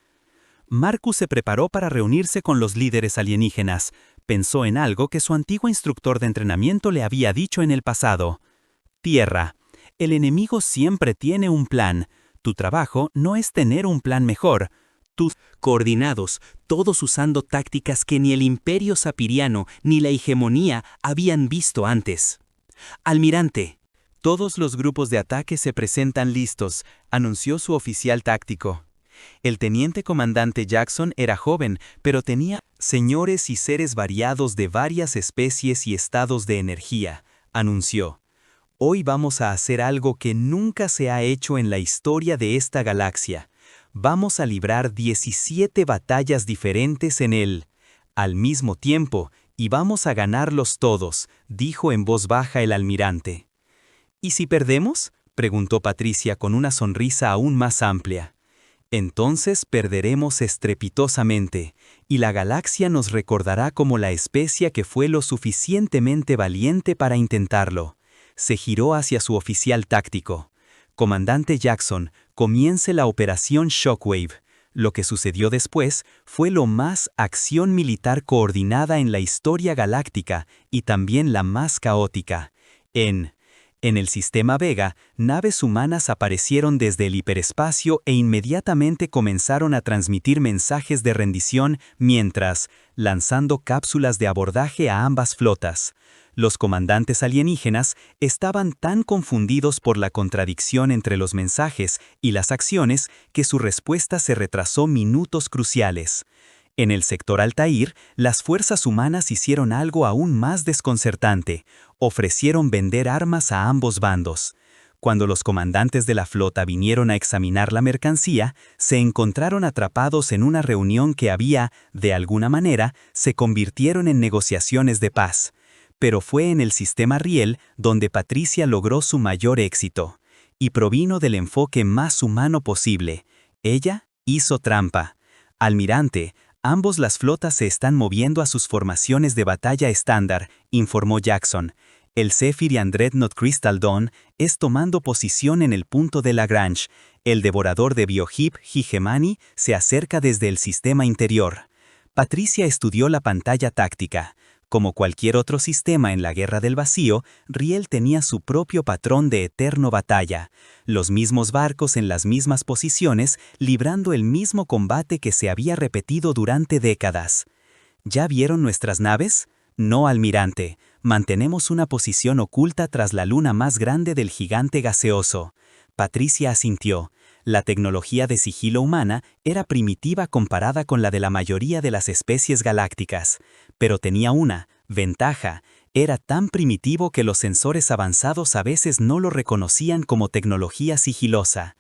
Marcus se preparó para reunirse con los líderes alienígenas. Pensó en algo que su antiguo instructor de entrenamiento le había dicho en el pasado. Tierra. El enemigo siempre tiene un plan. Tu trabajo no es tener un plan mejor. Tus coordinados, todos usando tácticas que ni el imperio sapiriano ni la hegemonía habían visto antes. Almirante. Todos los grupos de ataque se presentan listos, anunció su oficial táctico. El teniente comandante Jackson era joven, pero tenía señores y seres variados de varias especies y estados de energía, anunció. Hoy vamos a hacer algo que nunca se ha hecho en la historia de esta galaxia. Vamos a librar 17 batallas diferentes al mismo tiempo, y vamos a ganarlos todos, dijo en voz baja el almirante. ¿Y si perdemos?, preguntó Patricia con una sonrisa aún más amplia. Entonces perderemos estrepitosamente, y la galaxia nos recordará como la especie que fue lo suficientemente valiente para intentarlo. Se giró hacia su oficial táctico. Comandante Jackson, comience la operación Shockwave. Lo que sucedió después fue lo más acción militar coordinada en la historia galáctica y también la más caótica. En el sistema Vega, naves humanas aparecieron desde el hiperespacio e inmediatamente comenzaron a transmitir mensajes de rendición mientras, lanzando cápsulas de abordaje a ambas flotas. Los comandantes alienígenas estaban tan confundidos por la contradicción entre los mensajes y las acciones que su respuesta se retrasó minutos cruciales. En el sector Altair, las fuerzas humanas hicieron algo aún más desconcertante. Ofrecieron vender armas a ambos bandos. Cuando los comandantes de la flota vinieron a examinar la mercancía, se encontraron atrapados en una reunión que había, de alguna manera, se convirtieron en negociaciones de paz. Pero fue en el sistema Riel donde Patricia logró su mayor éxito. Y provino del enfoque más humano posible. Ella hizo trampa. Almirante, ambos las flotas se están moviendo a sus formaciones de batalla estándar, informó Jackson. El Zephyr y Dreadnought Crystal Dawn es tomando posición en el punto de Lagrange. El devorador de Biohip, Higemani, se acerca desde el sistema interior. Patricia estudió la pantalla táctica. Como cualquier otro sistema en la Guerra del Vacío, Riel tenía su propio patrón de eterno batalla. Los mismos barcos en las mismas posiciones, librando el mismo combate que se había repetido durante décadas. ¿Ya vieron nuestras naves? No, almirante. Mantenemos una posición oculta tras la luna más grande del gigante gaseoso. Patricia asintió. La tecnología de sigilo humana era primitiva comparada con la de la mayoría de las especies galácticas, pero tenía una ventaja. Era tan primitivo que los sensores avanzados a veces no lo reconocían como tecnología sigilosa.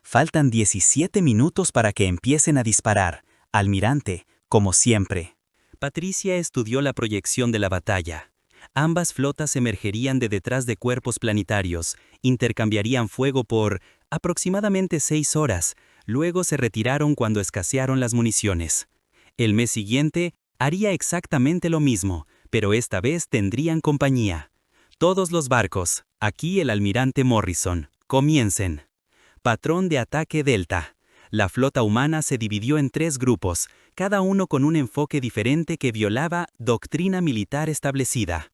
Faltan 17 minutos para que empiecen a disparar. Almirante, como siempre. Patricia estudió la proyección de la batalla. Ambas flotas emergerían de detrás de cuerpos planetarios, intercambiarían fuego por aproximadamente 6 horas, luego se retiraron cuando escasearon las municiones. El mes siguiente haría exactamente lo mismo, pero esta vez tendrían compañía. Todos los barcos, aquí el almirante Morrison, comiencen. Patrón de ataque Delta. La flota humana se dividió en 3 grupos, cada uno con un enfoque diferente que violaba doctrina militar establecida.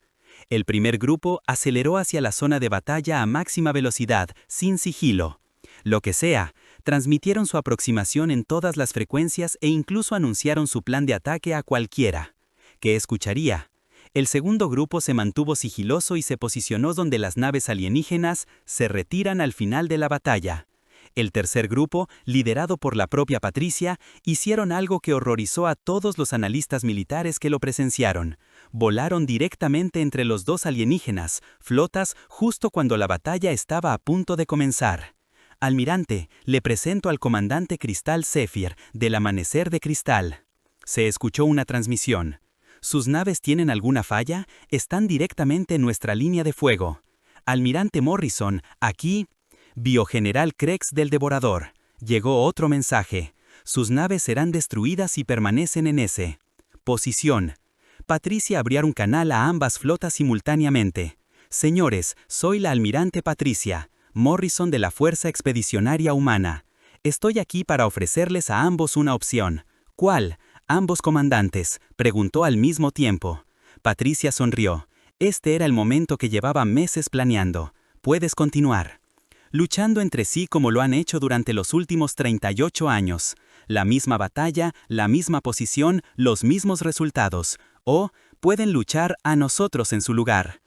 El primer grupo aceleró hacia la zona de batalla a máxima velocidad, sin sigilo. Lo que sea, transmitieron su aproximación en todas las frecuencias e incluso anunciaron su plan de ataque a cualquiera. ¿Qué escucharía? El segundo grupo se mantuvo sigiloso y se posicionó donde las naves alienígenas se retiran al final de la batalla. El tercer grupo, liderado por la propia Patricia, hicieron algo que horrorizó a todos los analistas militares que lo presenciaron. Volaron directamente entre los dos alienígenas, flotas, justo cuando la batalla estaba a punto de comenzar. Almirante, le presento al comandante Cristal Zephyr, del Amanecer de Cristal. Se escuchó una transmisión. ¿Sus naves tienen alguna falla? Están directamente en nuestra línea de fuego. Almirante Morrison, aquí... Biogeneral Krex del Devorador. Llegó otro mensaje. Sus naves serán destruidas y permanecen en ese. Posición. Patricia abrió un canal a ambas flotas simultáneamente. Señores, soy la almirante Patricia, Morrison de la Fuerza Expedicionaria Humana. Estoy aquí para ofrecerles a ambos una opción. ¿Cuál? Ambos comandantes, preguntó al mismo tiempo. Patricia sonrió. Este era el momento que llevaba meses planeando. Puedes continuar. Luchando entre sí como lo han hecho durante los últimos 38 años. La misma batalla, la misma posición, los mismos resultados. O, pueden luchar a nosotros en su lugar.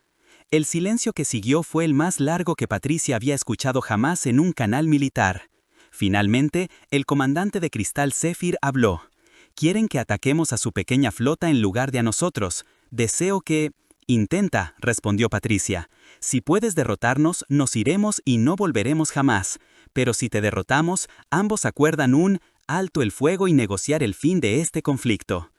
El silencio que siguió fue el más largo que Patricia había escuchado jamás en un canal militar. Finalmente, el comandante de Cristal Zephyr habló. Quieren que ataquemos a su pequeña flota en lugar de a nosotros. Deseo que... Intenta, respondió Patricia. Si puedes derrotarnos, nos iremos y no volveremos jamás. Pero si te derrotamos, ambos acuerdan un alto el fuego y negociar el fin de este conflicto.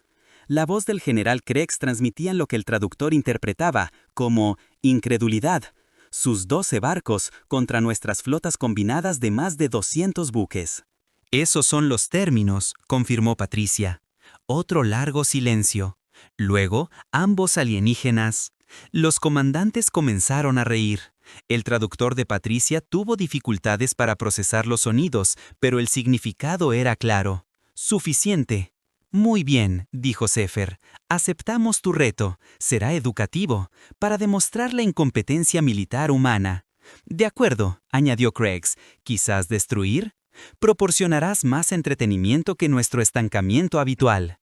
La voz del general Krex transmitía lo que el traductor interpretaba como incredulidad. Sus 12 barcos contra nuestras flotas combinadas de más de 200 buques. Esos son los términos, confirmó Patricia. Otro largo silencio. Luego, ambos alienígenas. Los comandantes comenzaron a reír. El traductor de Patricia tuvo dificultades para procesar los sonidos, pero el significado era claro. Suficiente. Muy bien, dijo Zephyr. Aceptamos tu reto. Será educativo, para demostrar la incompetencia militar humana. De acuerdo, añadió Craigs. ¿Quizás destruir? Proporcionarás más entretenimiento que nuestro estancamiento habitual.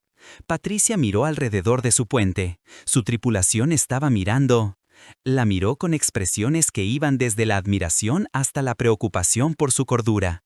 Patricia miró alrededor de su puente. Su tripulación estaba mirando. La miró con expresiones que iban desde la admiración hasta la preocupación por su cordura.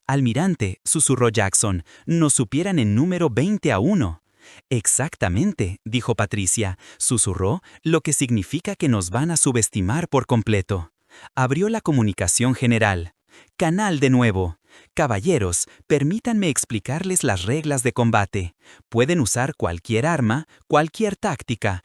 Almirante, susurró Jackson, nos supieran en número 20-1. Exactamente, dijo Patricia, susurró, lo que significa que nos van a subestimar por completo. Abrió la comunicación general. Canal de nuevo. Caballeros, permítanme explicarles las reglas de combate. Pueden usar cualquier arma, cualquier táctica,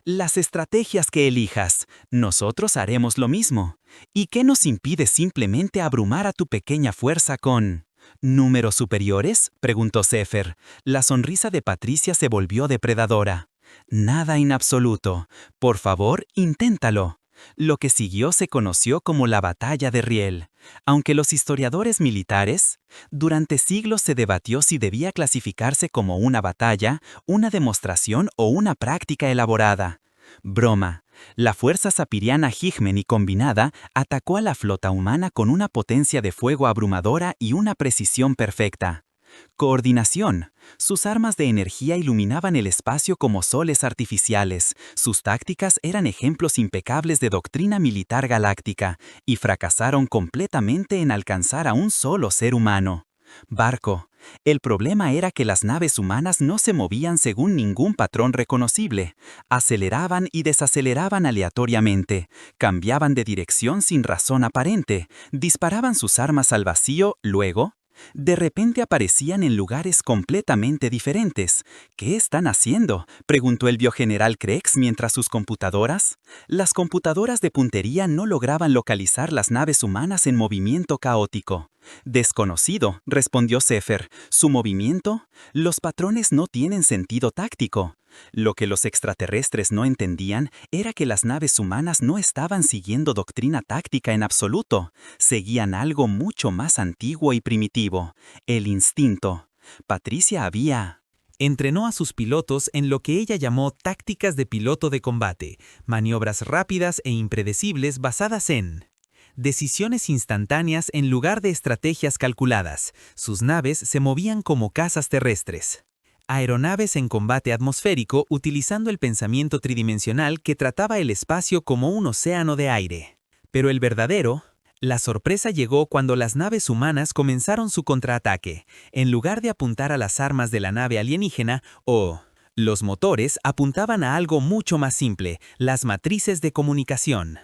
las estrategias que elijas. Nosotros haremos lo mismo. ¿Y qué nos impide simplemente abrumar a tu pequeña fuerza con números superiores? Preguntó Zephyr. La sonrisa de Patricia se volvió depredadora. Nada en absoluto. Por favor, inténtalo. Lo que siguió se conoció como la Batalla de Riel. Aunque los historiadores militares, durante siglos se debatió si debía clasificarse como una batalla, una demostración o una práctica elaborada. Broma. La fuerza sapiriana Higmeni combinada atacó a la flota humana con una potencia de fuego abrumadora y una precisión perfecta. Coordinación. Sus armas de energía iluminaban el espacio como soles artificiales. Sus tácticas eran ejemplos impecables de doctrina militar galáctica y fracasaron completamente en alcanzar a un solo ser humano. Barco. El problema era que las naves humanas no se movían según ningún patrón reconocible. Aceleraban y desaceleraban aleatoriamente, cambiaban de dirección sin razón aparente, disparaban sus armas al vacío, luego de repente aparecían en lugares completamente diferentes. ¿Qué están haciendo?, preguntó el biogeneral Craigs mientras sus computadoras. Las computadoras de puntería no lograban localizar las naves humanas en movimiento caótico. Desconocido, respondió Zephyr. ¿Su movimiento? Los patrones no tienen sentido táctico. Lo que los extraterrestres no entendían era que las naves humanas no estaban siguiendo doctrina táctica en absoluto. Seguían algo mucho más antiguo y primitivo: el instinto. Patricia entrenó a sus pilotos en lo que ella llamó tácticas de piloto de combate, maniobras rápidas e impredecibles basadas en decisiones instantáneas en lugar de estrategias calculadas. Sus naves se movían como cazas terrestres. Aeronaves en combate atmosférico utilizando el pensamiento tridimensional que trataba el espacio como un océano de aire. Pero la sorpresa llegó cuando las naves humanas comenzaron su contraataque. En lugar de apuntar a las armas de la nave alienígena los motores apuntaban a algo mucho más simple: las matrices de comunicación.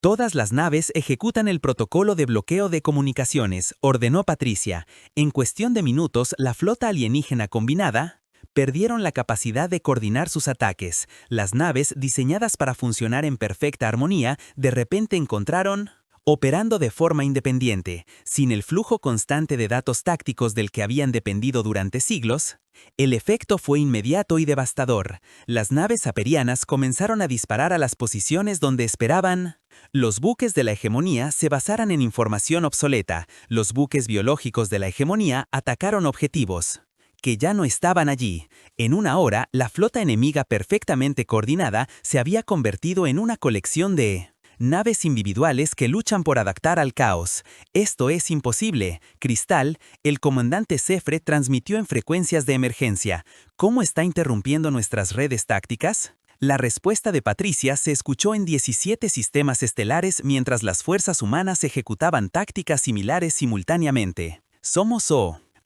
Todas las naves ejecutan el protocolo de bloqueo de comunicaciones, ordenó Patricia. En cuestión de minutos, la flota alienígena combinada perdieron la capacidad de coordinar sus ataques. Las naves, diseñadas para funcionar en perfecta armonía, de repente encontraron operando de forma independiente, sin el flujo constante de datos tácticos del que habían dependido durante siglos. El efecto fue inmediato y devastador. Las naves saperianas comenzaron a disparar a las posiciones donde esperaban los buques de la hegemonía se basaran en información obsoleta. Los buques biológicos de la hegemonía atacaron objetivos que ya no estaban allí. En una hora, la flota enemiga perfectamente coordinada se había convertido en una colección de naves individuales que luchan por adaptar al caos. Esto es imposible. Cristal, el comandante Zephyr transmitió en frecuencias de emergencia. ¿Cómo está interrumpiendo nuestras redes tácticas? La respuesta de Patricia se escuchó en 17 sistemas estelares mientras las fuerzas humanas ejecutaban tácticas similares simultáneamente.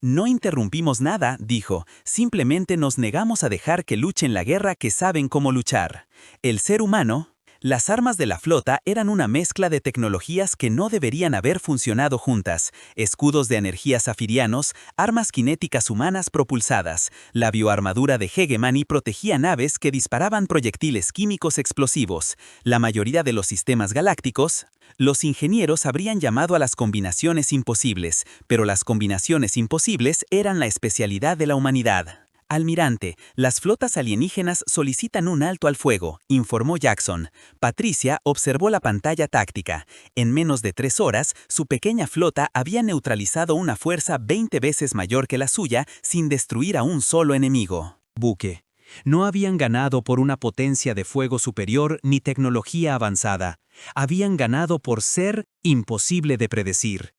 No interrumpimos nada, dijo. Simplemente nos negamos a dejar que luchen la guerra que saben cómo luchar. El ser humano. Las armas de la flota eran una mezcla de tecnologías que no deberían haber funcionado juntas: escudos de energía zafirianos, armas cinéticas humanas propulsadas. La bioarmadura de Hegemony protegía naves que disparaban proyectiles químicos explosivos. La mayoría de los sistemas galácticos, Los ingenieros habrían llamado a las combinaciones imposibles, pero las combinaciones imposibles eran la especialidad de la humanidad. Almirante, las flotas alienígenas solicitan un alto al fuego, informó Jackson. Patricia observó la pantalla táctica. En menos de 3 horas, su pequeña flota había neutralizado una fuerza 20 veces mayor que la suya sin destruir a un solo enemigo. Buque. No habían ganado por una potencia de fuego superior ni tecnología avanzada. Habían ganado por ser imposible de predecir.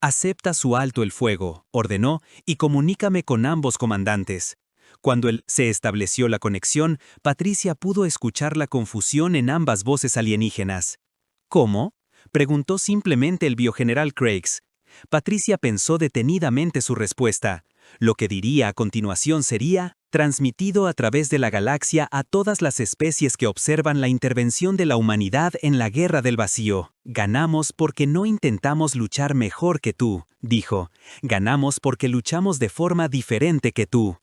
Acepta su alto el fuego, ordenó, y comunícame con ambos comandantes. Cuando se estableció la conexión, Patricia pudo escuchar la confusión en ambas voces alienígenas. ¿Cómo?, preguntó simplemente el biogeneral Crakes. Patricia pensó detenidamente su respuesta. Lo que diría a continuación sería transmitido a través de la galaxia a todas las especies que observan la intervención de la humanidad en la guerra del vacío. Ganamos porque no intentamos luchar mejor que tú, dijo. Ganamos porque luchamos de forma diferente que tú.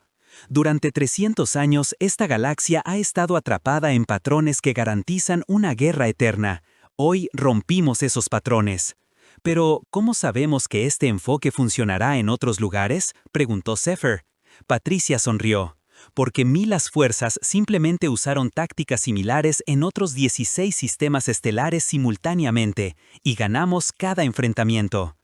Durante 300 años, esta galaxia ha estado atrapada en patrones que garantizan una guerra eterna. Hoy rompimos esos patrones. Pero, ¿cómo sabemos que este enfoque funcionará en otros lugares?, preguntó Zephyr. Patricia sonrió. Porque Milas fuerzas simplemente usaron tácticas similares en otros 16 sistemas estelares simultáneamente, y ganamos cada enfrentamiento.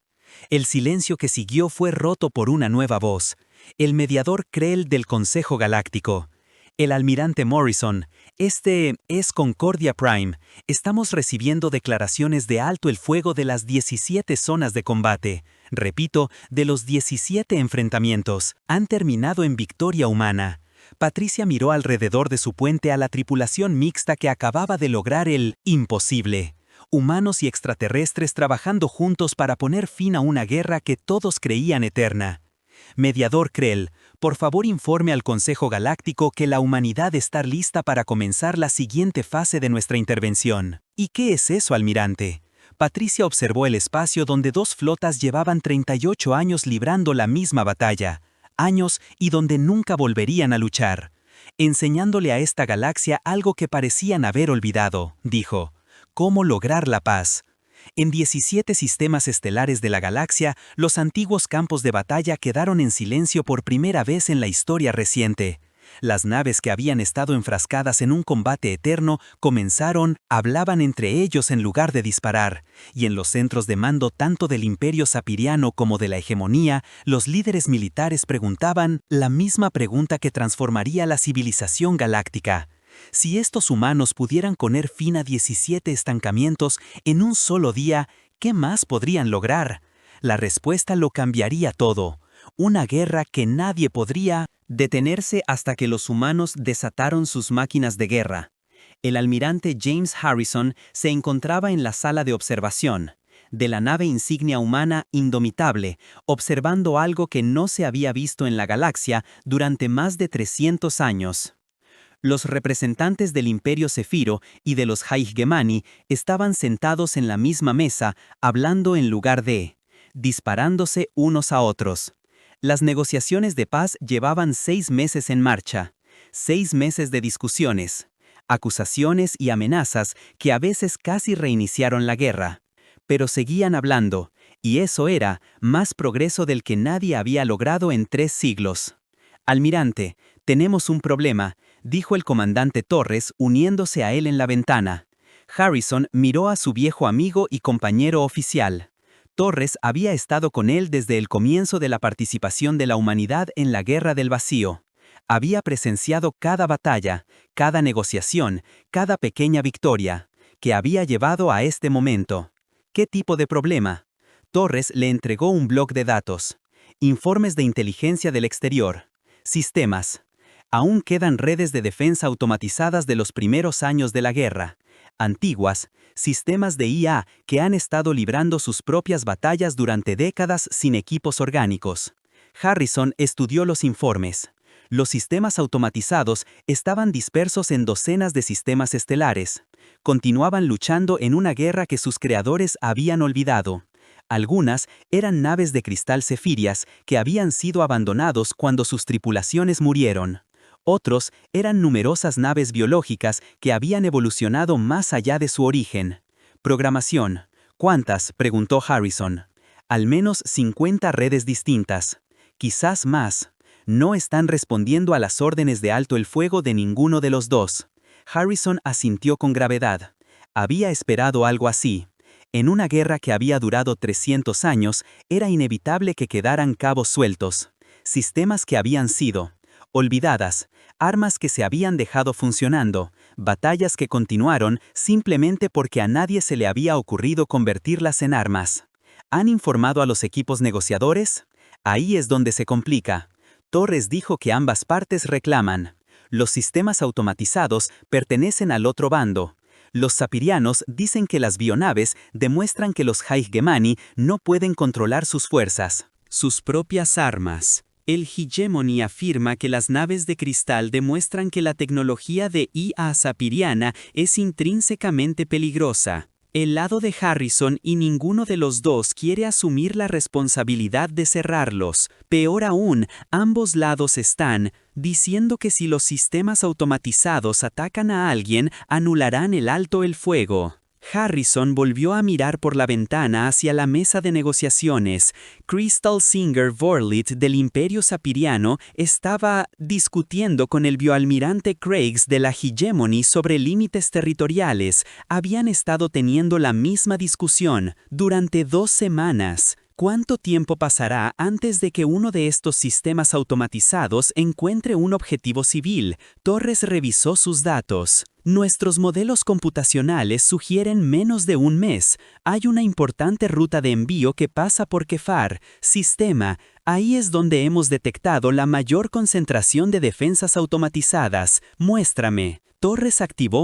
El silencio que siguió fue roto por una nueva voz. El mediador Krell del Consejo Galáctico. El almirante Morrison, este es Concordia Prime. Estamos recibiendo declaraciones de alto el fuego de las 17 zonas de combate. Repito, de los 17 enfrentamientos. Han terminado en victoria humana. Patricia miró alrededor de su puente a la tripulación mixta que acababa de lograr el imposible. Humanos y extraterrestres trabajando juntos para poner fin a una guerra que todos creían eterna. Mediador Krell, por favor informe al Consejo Galáctico que la humanidad está lista para comenzar la siguiente fase de nuestra intervención. ¿Y qué es eso, almirante? Patricia observó el espacio donde 2 flotas llevaban 38 años librando la misma batalla. Años y donde nunca volverían a luchar. Enseñándole a esta galaxia algo que parecían haber olvidado, dijo. ¿Cómo lograr la paz? En 17 sistemas estelares de la galaxia, los antiguos campos de batalla quedaron en silencio por primera vez en la historia reciente. Las naves que habían estado enfrascadas en un combate eterno hablaban entre ellos en lugar de disparar, y en los centros de mando tanto del Imperio Sapiriano como de la hegemonía, los líderes militares preguntaban la misma pregunta que transformaría la civilización galáctica. Si estos humanos pudieran poner fin a 17 estancamientos en un solo día, ¿qué más podrían lograr? La respuesta lo cambiaría todo. Una guerra que nadie podría detenerse hasta que los humanos desataron sus máquinas de guerra. El almirante James Harrison se encontraba en la sala de observación de la nave insignia humana Indomitable, observando algo que no se había visto en la galaxia durante más de 300 años. Los representantes del Imperio Cefiro y de los High-Gemani estaban sentados en la misma mesa, hablando en lugar de disparándose unos a otros. Las negociaciones de paz llevaban 6 meses en marcha. 6 meses de discusiones, acusaciones y amenazas que a veces casi reiniciaron la guerra. Pero seguían hablando, y eso era más progreso del que nadie había logrado en 3 siglos. Almirante, tenemos un problema, dijo el comandante Torres uniéndose a él en la ventana. Harrison miró a su viejo amigo y compañero oficial. Torres había estado con él desde el comienzo de la participación de la humanidad en la Guerra del Vacío. Había presenciado cada batalla, cada negociación, cada pequeña victoria, que había llevado a este momento. ¿Qué tipo de problema? Torres le entregó un bloc de datos. Informes de inteligencia del exterior. Sistemas. Aún quedan redes de defensa automatizadas de los primeros años de la guerra. Antiguas, sistemas de IA que han estado librando sus propias batallas durante décadas sin equipos orgánicos. Harrison estudió los informes. Los sistemas automatizados estaban dispersos en docenas de sistemas estelares. Continuaban luchando en una guerra que sus creadores habían olvidado. Algunas eran naves de cristal cefirias que habían sido abandonados cuando sus tripulaciones murieron. Otros eran numerosas naves biológicas que habían evolucionado más allá de su origen. Programación, ¿Cuántas?, preguntó Harrison. Al menos 50 redes distintas. Quizás más. No están respondiendo a las órdenes de alto el fuego de ninguno de los dos. Harrison asintió con gravedad. Había esperado algo así. En una guerra que había durado 300 años, era inevitable que quedaran cabos sueltos. Sistemas que habían sido olvidadas, armas que se habían dejado funcionando, batallas que continuaron simplemente porque a nadie se le había ocurrido convertirlas en armas. ¿Han informado a los equipos negociadores? Ahí es donde se complica. Torres dijo que ambas partes reclaman. Los sistemas automatizados pertenecen al otro bando. Los sapirianos dicen que las bionaves demuestran que los High-Gemani no pueden controlar sus fuerzas, sus propias armas. El Hegemony afirma que las naves de cristal demuestran que la tecnología de IA sapiriana es intrínsecamente peligrosa. El lado de Harrison y ninguno de los dos quiere asumir la responsabilidad de cerrarlos. Peor aún, ambos lados están diciendo que si los sistemas automatizados atacan a alguien, anularán el alto el fuego. Harrison volvió a mirar por la ventana hacia la mesa de negociaciones. Crystal Singer Vorlit del Imperio Sapiriano estaba discutiendo con el bioalmirante Craigs de la Hegemony sobre límites territoriales. Habían estado teniendo la misma discusión durante 2 semanas. ¿Cuánto tiempo pasará antes de que uno de estos sistemas automatizados encuentre un objetivo civil? Torres revisó sus datos. Nuestros modelos computacionales sugieren menos de 1 mes. Hay una importante ruta de envío que pasa por Kefar, sistema. Ahí es donde hemos detectado la mayor concentración de defensas automatizadas. Muéstrame. Torres activó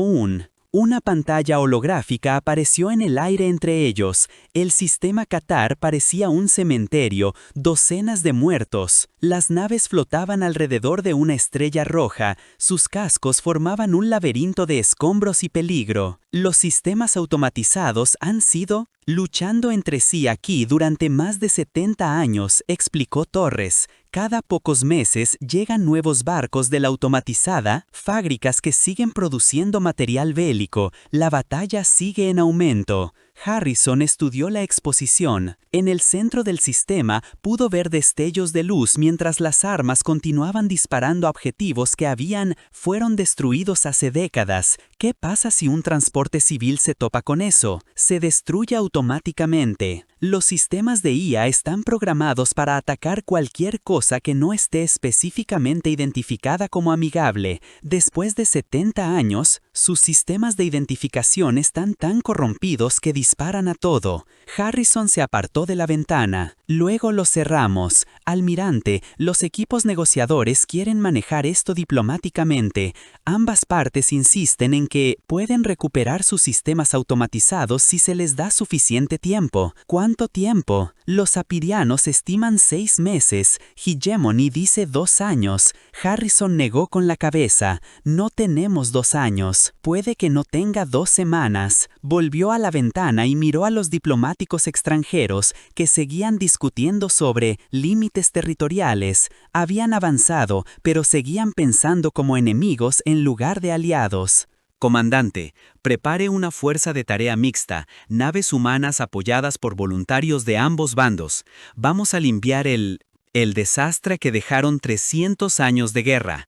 Una pantalla holográfica apareció en el aire entre ellos. El sistema Qatar parecía un cementerio, docenas de muertos. Las naves flotaban alrededor de una estrella roja. Sus cascos formaban un laberinto de escombros y peligro. Los sistemas automatizados han sido luchando entre sí aquí durante más de 70 años, explicó Torres. Cada pocos meses llegan nuevos barcos de la automatizada, fábricas que siguen produciendo material bélico. La batalla sigue en aumento. Harrison estudió la exposición. En el centro del sistema pudo ver destellos de luz mientras las armas continuaban disparando a objetivos que fueron destruidos hace décadas. ¿Qué pasa si un transporte civil se topa con eso? Se destruye automáticamente. Los sistemas de IA están programados para atacar cualquier cosa que no esté específicamente identificada como amigable. Después de 70 años, sus sistemas de identificación están tan corrompidos que disparan a todo. Harrison se apartó de la ventana. Luego lo cerramos. Almirante, los equipos negociadores quieren manejar esto diplomáticamente. Ambas partes insisten en que pueden recuperar sus sistemas automatizados si se les da suficiente tiempo. ¿Cuánto tiempo? Los sapirianos estiman 6 meses. Hegemony dice 2 años. Harrison negó con la cabeza. No tenemos 2 años. Puede que no tenga 2 semanas. Volvió a la ventana y miró a los diplomáticos extranjeros que seguían discutiendo sobre límites territoriales. Habían avanzado, pero seguían pensando como enemigos en lugar de aliados. Comandante, prepare una fuerza de tarea mixta, naves humanas apoyadas por voluntarios de ambos bandos. Vamos a limpiar el desastre que dejaron 300 años de guerra.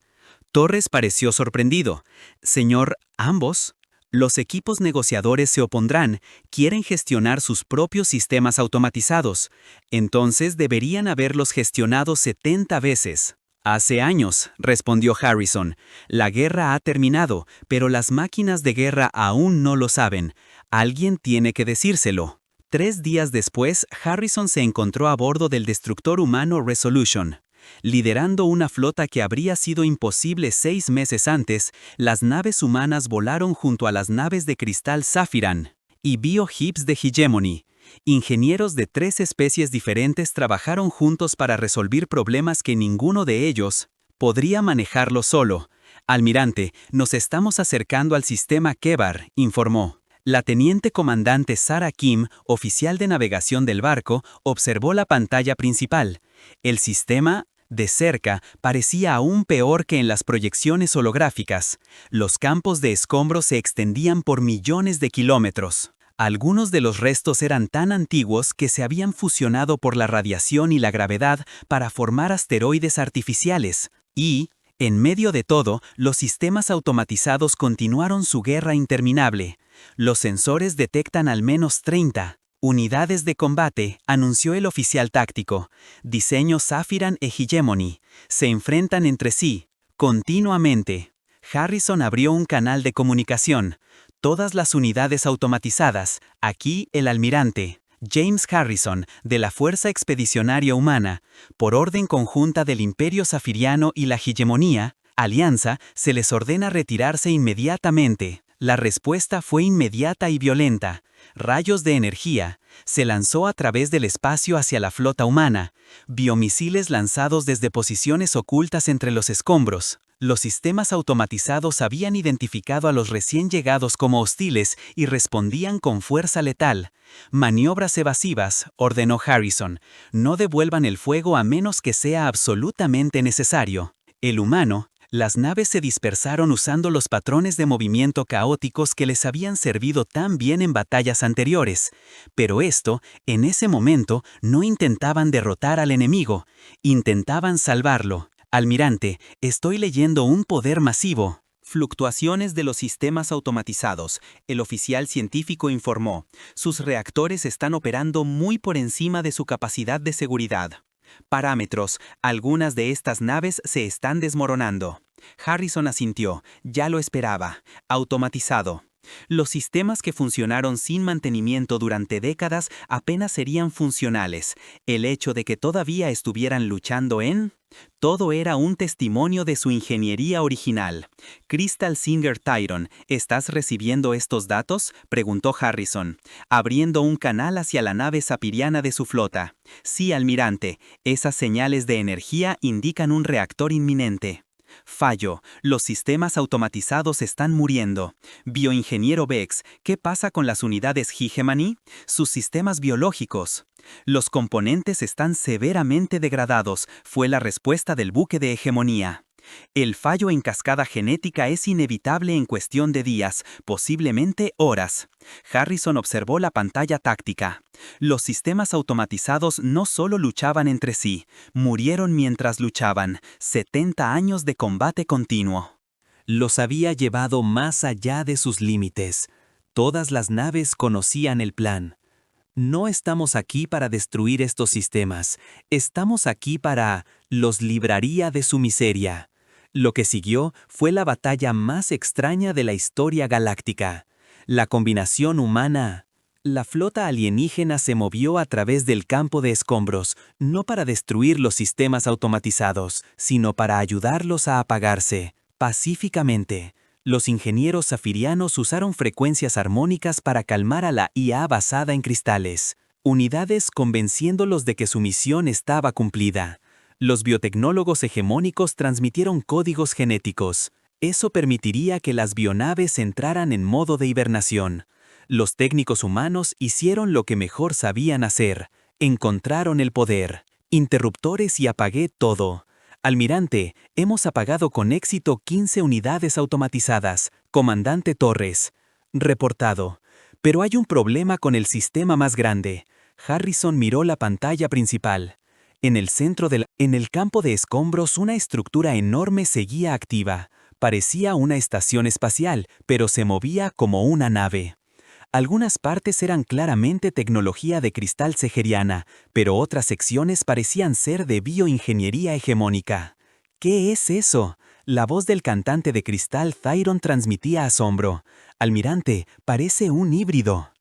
Torres pareció sorprendido. Señor, ¿ambos? Los equipos negociadores se opondrán, quieren gestionar sus propios sistemas automatizados. Entonces deberían haberlos gestionado 70 veces. Hace años, respondió Harrison. La guerra ha terminado, pero las máquinas de guerra aún no lo saben. Alguien tiene que decírselo. 3 días después, Harrison se encontró a bordo del destructor humano Resolution. Liderando una flota que habría sido imposible 6 meses antes, las naves humanas volaron junto a las naves de cristal Saphiran y Bio-Hips de Hegemony. Ingenieros de 3 especies diferentes trabajaron juntos para resolver problemas que ninguno de ellos podría manejarlo solo. Almirante, nos estamos acercando al sistema Kebar, informó. La teniente comandante Sarah Kim, oficial de navegación del barco, observó la pantalla principal. El sistema, de cerca, parecía aún peor que en las proyecciones holográficas. Los campos de escombros se extendían por millones de kilómetros. Algunos de los restos eran tan antiguos que se habían fusionado por la radiación y la gravedad para formar asteroides artificiales, y, en medio de todo, los sistemas automatizados continuaron su guerra interminable. Los sensores detectan al menos 30 unidades de combate, anunció el oficial táctico. Diseño Saphiran e Hegemony. Se enfrentan entre sí, continuamente. Harrison abrió un canal de comunicación. Todas las unidades automatizadas, aquí el almirante James Harrison, de la Fuerza Expedicionaria Humana, por orden conjunta del Imperio Safiriano y la Hegemonía, Alianza, se les ordena retirarse inmediatamente. La respuesta fue inmediata y violenta. Rayos de energía. Se lanzó a través del espacio hacia la flota humana. Biomisiles lanzados desde posiciones ocultas entre los escombros. Los sistemas automatizados habían identificado a los recién llegados como hostiles y respondían con fuerza letal. Maniobras evasivas, ordenó Harrison. No devuelvan el fuego a menos que sea absolutamente necesario. El humano. Las naves se dispersaron usando los patrones de movimiento caóticos que les habían servido tan bien en batallas anteriores. Pero en ese momento, no intentaban derrotar al enemigo, intentaban salvarlo. Almirante, estoy leyendo un poder masivo. Fluctuaciones de los sistemas automatizados, el oficial científico informó. Sus reactores están operando muy por encima de su capacidad de seguridad. Parámetros, algunas de estas naves se están desmoronando. Harrison asintió, ya lo esperaba, automatizado. Los sistemas que funcionaron sin mantenimiento durante décadas apenas serían funcionales. El hecho de que todavía estuvieran luchando todo era un testimonio de su ingeniería original. Crystal Singer Tyron, ¿estás recibiendo estos datos?, preguntó Harrison, abriendo un canal hacia la nave sapiriana de su flota. Sí, almirante, esas señales de energía indican un reactor inminente. Fallo, los sistemas automatizados están muriendo. Bioingeniero Vex, ¿qué pasa con las unidades Hegemony? Sus sistemas biológicos. Los componentes están severamente degradados, fue la respuesta del buque de hegemonía. El fallo en cascada genética es inevitable en cuestión de días, posiblemente horas. Harrison observó la pantalla táctica. Los sistemas automatizados no solo luchaban entre sí, murieron mientras luchaban. 70 años de combate continuo. Los había llevado más allá de sus límites. Todas las naves conocían el plan. No estamos aquí para destruir estos sistemas. Estamos aquí los libraría de su miseria. Lo que siguió fue la batalla más extraña de la historia galáctica. La combinación humana. La flota alienígena se movió a través del campo de escombros, no para destruir los sistemas automatizados, sino para ayudarlos a apagarse, pacíficamente. Los ingenieros safirianos usaron frecuencias armónicas para calmar a la IA basada en cristales. Unidades convenciéndolos de que su misión estaba cumplida. Los biotecnólogos hegemónicos transmitieron códigos genéticos. Eso permitiría que las bionaves entraran en modo de hibernación. Los técnicos humanos hicieron lo que mejor sabían hacer. Encontraron el poder. Interruptores y apagué todo. Almirante, hemos apagado con éxito 15 unidades automatizadas. Comandante Torres. Reportado. Pero hay un problema con el sistema más grande. Harrison miró la pantalla principal. En el centro en el campo de escombros una estructura enorme seguía activa. Parecía una estación espacial, pero se movía como una nave. Algunas partes eran claramente tecnología de cristal seheriana, pero otras secciones parecían ser de bioingeniería hegemónica. ¿Qué es eso? La voz del cantante de cristal Tyron transmitía asombro. Almirante, parece un híbrido.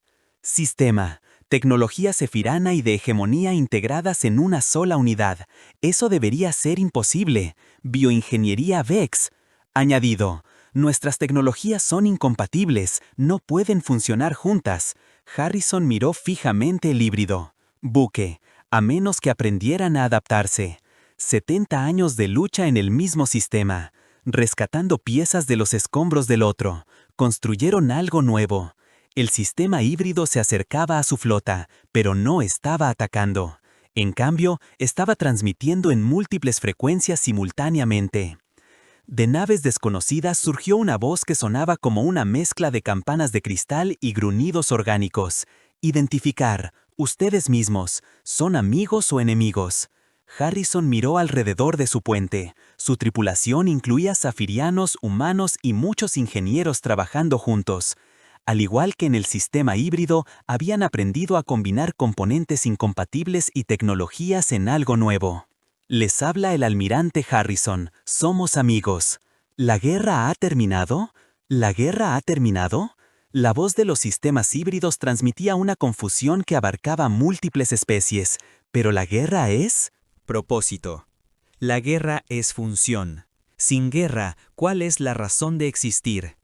Sistema. Tecnología sefirana y de hegemonía integradas en una sola unidad. Eso debería ser imposible. Bioingeniería Vex. Añadido. Nuestras tecnologías son incompatibles, no pueden funcionar juntas. Harrison miró fijamente el híbrido. Buque. A menos que aprendieran a adaptarse. 70 años de lucha en el mismo sistema. Rescatando piezas de los escombros del otro. Construyeron algo nuevo. El sistema híbrido se acercaba a su flota, pero no estaba atacando. En cambio, estaba transmitiendo en múltiples frecuencias simultáneamente. De naves desconocidas surgió una voz que sonaba como una mezcla de campanas de cristal y gruñidos orgánicos. Identificar, ustedes mismos, ¿son amigos o enemigos? Harrison miró alrededor de su puente. Su tripulación incluía zafirianos, humanos y muchos ingenieros trabajando juntos. Al igual que en el sistema híbrido, habían aprendido a combinar componentes incompatibles y tecnologías en algo nuevo. Les habla el almirante Harrison. Somos amigos. ¿La guerra ha terminado? ¿La guerra ha terminado? La voz de los sistemas híbridos transmitía una confusión que abarcaba múltiples especies. ¿Pero la guerra es? Propósito. La guerra es función. Sin guerra, ¿cuál es la razón de existir?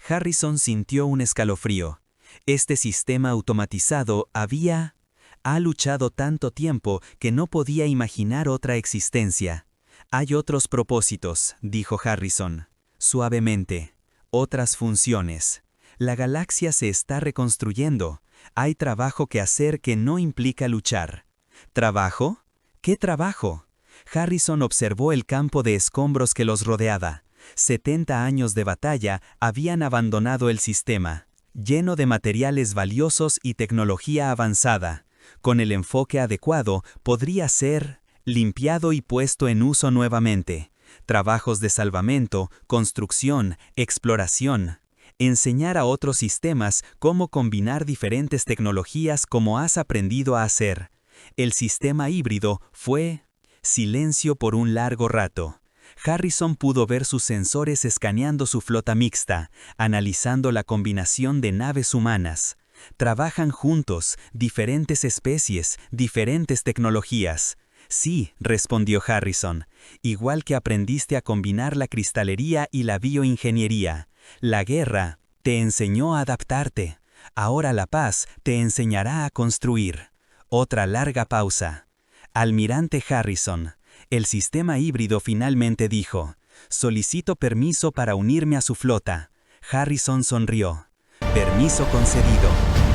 Harrison sintió un escalofrío. Este sistema automatizado ha luchado tanto tiempo que no podía imaginar otra existencia. Hay otros propósitos, dijo Harrison. Suavemente. Otras funciones. La galaxia se está reconstruyendo. Hay trabajo que hacer que no implica luchar. ¿Trabajo? ¿Qué trabajo? Harrison observó el campo de escombros que los rodeaba. 70 años de batalla habían abandonado el sistema, lleno de materiales valiosos y tecnología avanzada. Con el enfoque adecuado, podría ser limpiado y puesto en uso nuevamente. Trabajos de salvamento, construcción, exploración. Enseñar a otros sistemas cómo combinar diferentes tecnologías como has aprendido a hacer. El sistema híbrido fue silencio por un largo rato. Harrison pudo ver sus sensores escaneando su flota mixta, analizando la combinación de naves humanas. Trabajan juntos, diferentes especies, diferentes tecnologías. Sí, respondió Harrison, igual que aprendiste a combinar la cristalería y la bioingeniería. La guerra te enseñó a adaptarte. Ahora la paz te enseñará a construir. Otra larga pausa. Almirante Harrison, el sistema híbrido finalmente dijo, solicito permiso para unirme a su flota. Harrison sonrió. Permiso concedido.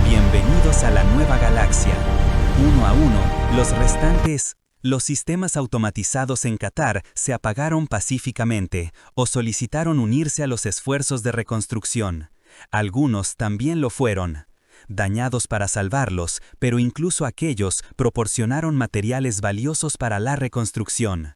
Bienvenidos a la nueva galaxia. Uno a uno, los restantes. Los sistemas automatizados en Qatar se apagaron pacíficamente o solicitaron unirse a los esfuerzos de reconstrucción. Algunos también lo fueron. Dañados para salvarlos, pero incluso aquellos proporcionaron materiales valiosos para la reconstrucción.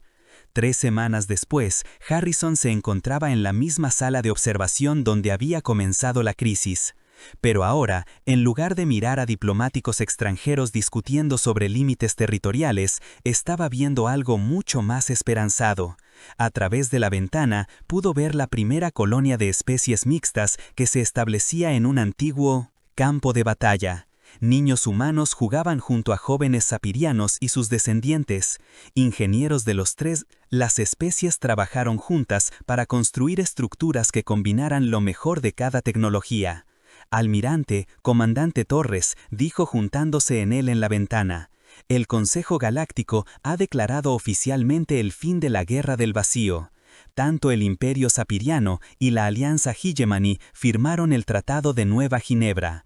3 semanas después, Harrison se encontraba en la misma sala de observación donde había comenzado la crisis. Pero ahora, en lugar de mirar a diplomáticos extranjeros discutiendo sobre límites territoriales, estaba viendo algo mucho más esperanzado. A través de la ventana, pudo ver la primera colonia de especies mixtas que se establecía en un antiguo campo de batalla. Niños humanos jugaban junto a jóvenes sapirianos y sus descendientes. Ingenieros de los tres, las especies trabajaron juntas para construir estructuras que combinaran lo mejor de cada tecnología. Almirante, comandante Torres, dijo juntándose en él en la ventana. El Consejo Galáctico ha declarado oficialmente el fin de la Guerra del Vacío. Tanto el Imperio Sapiriano y la Alianza Hegemony firmaron el Tratado de Nueva Ginebra.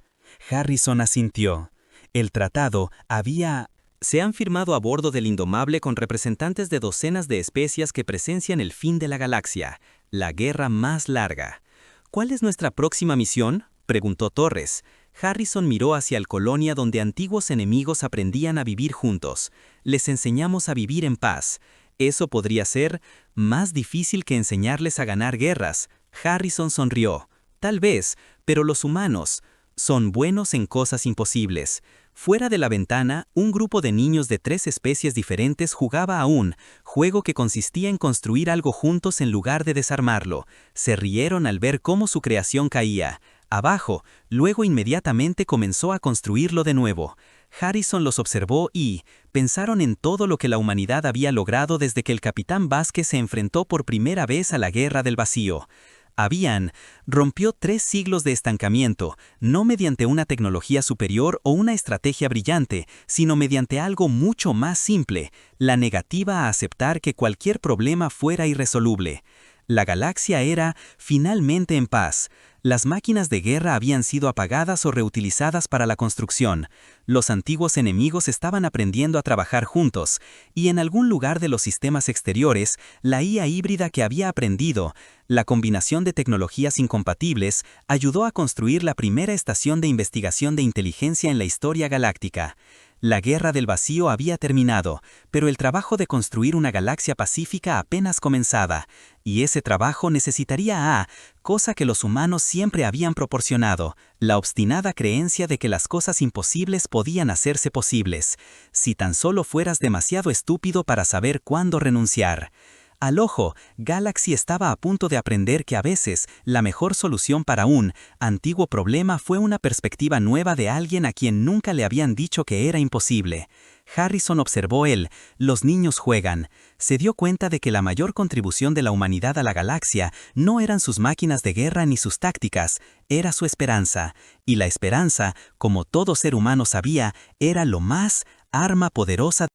Harrison asintió. El tratado se han firmado a bordo del Indomable con representantes de docenas de especies que presencian el fin de la galaxia, la guerra más larga. ¿Cuál es nuestra próxima misión?, preguntó Torres. Harrison miró hacia el colonia donde antiguos enemigos aprendían a vivir juntos. Les enseñamos a vivir en paz. Eso podría ser más difícil que enseñarles a ganar guerras. Harrison sonrió. Tal vez, pero los humanos son buenos en cosas imposibles. Fuera de la ventana, un grupo de niños de 3 especies diferentes jugaba a un juego que consistía en construir algo juntos en lugar de desarmarlo. Se rieron al ver cómo su creación caía abajo, luego inmediatamente comenzó a construirlo de nuevo. Harrison los observó y pensaron en todo lo que la humanidad había logrado desde que el Capitán Vázquez se enfrentó por primera vez a la Guerra del Vacío. Rompió 3 siglos de estancamiento, no mediante una tecnología superior o una estrategia brillante, sino mediante algo mucho más simple, la negativa a aceptar que cualquier problema fuera irresoluble. La galaxia era finalmente en paz. Las máquinas de guerra habían sido apagadas o reutilizadas para la construcción. Los antiguos enemigos estaban aprendiendo a trabajar juntos, y en algún lugar de los sistemas exteriores, la IA híbrida que había aprendido, la combinación de tecnologías incompatibles, ayudó a construir la primera estación de investigación de inteligencia en la historia galáctica. La guerra del vacío había terminado, pero el trabajo de construir una galaxia pacífica apenas comenzaba, y ese trabajo necesitaría cosa que los humanos siempre habían proporcionado, la obstinada creencia de que las cosas imposibles podían hacerse posibles, si tan solo fueras demasiado estúpido para saber cuándo renunciar. Al ojo, Galaxy estaba a punto de aprender que a veces la mejor solución para un antiguo problema fue una perspectiva nueva de alguien a quien nunca le habían dicho que era imposible. Harrison observó los niños juegan. Se dio cuenta de que la mayor contribución de la humanidad a la galaxia no eran sus máquinas de guerra ni sus tácticas, era su esperanza. Y la esperanza, como todo ser humano sabía, era lo más arma poderosa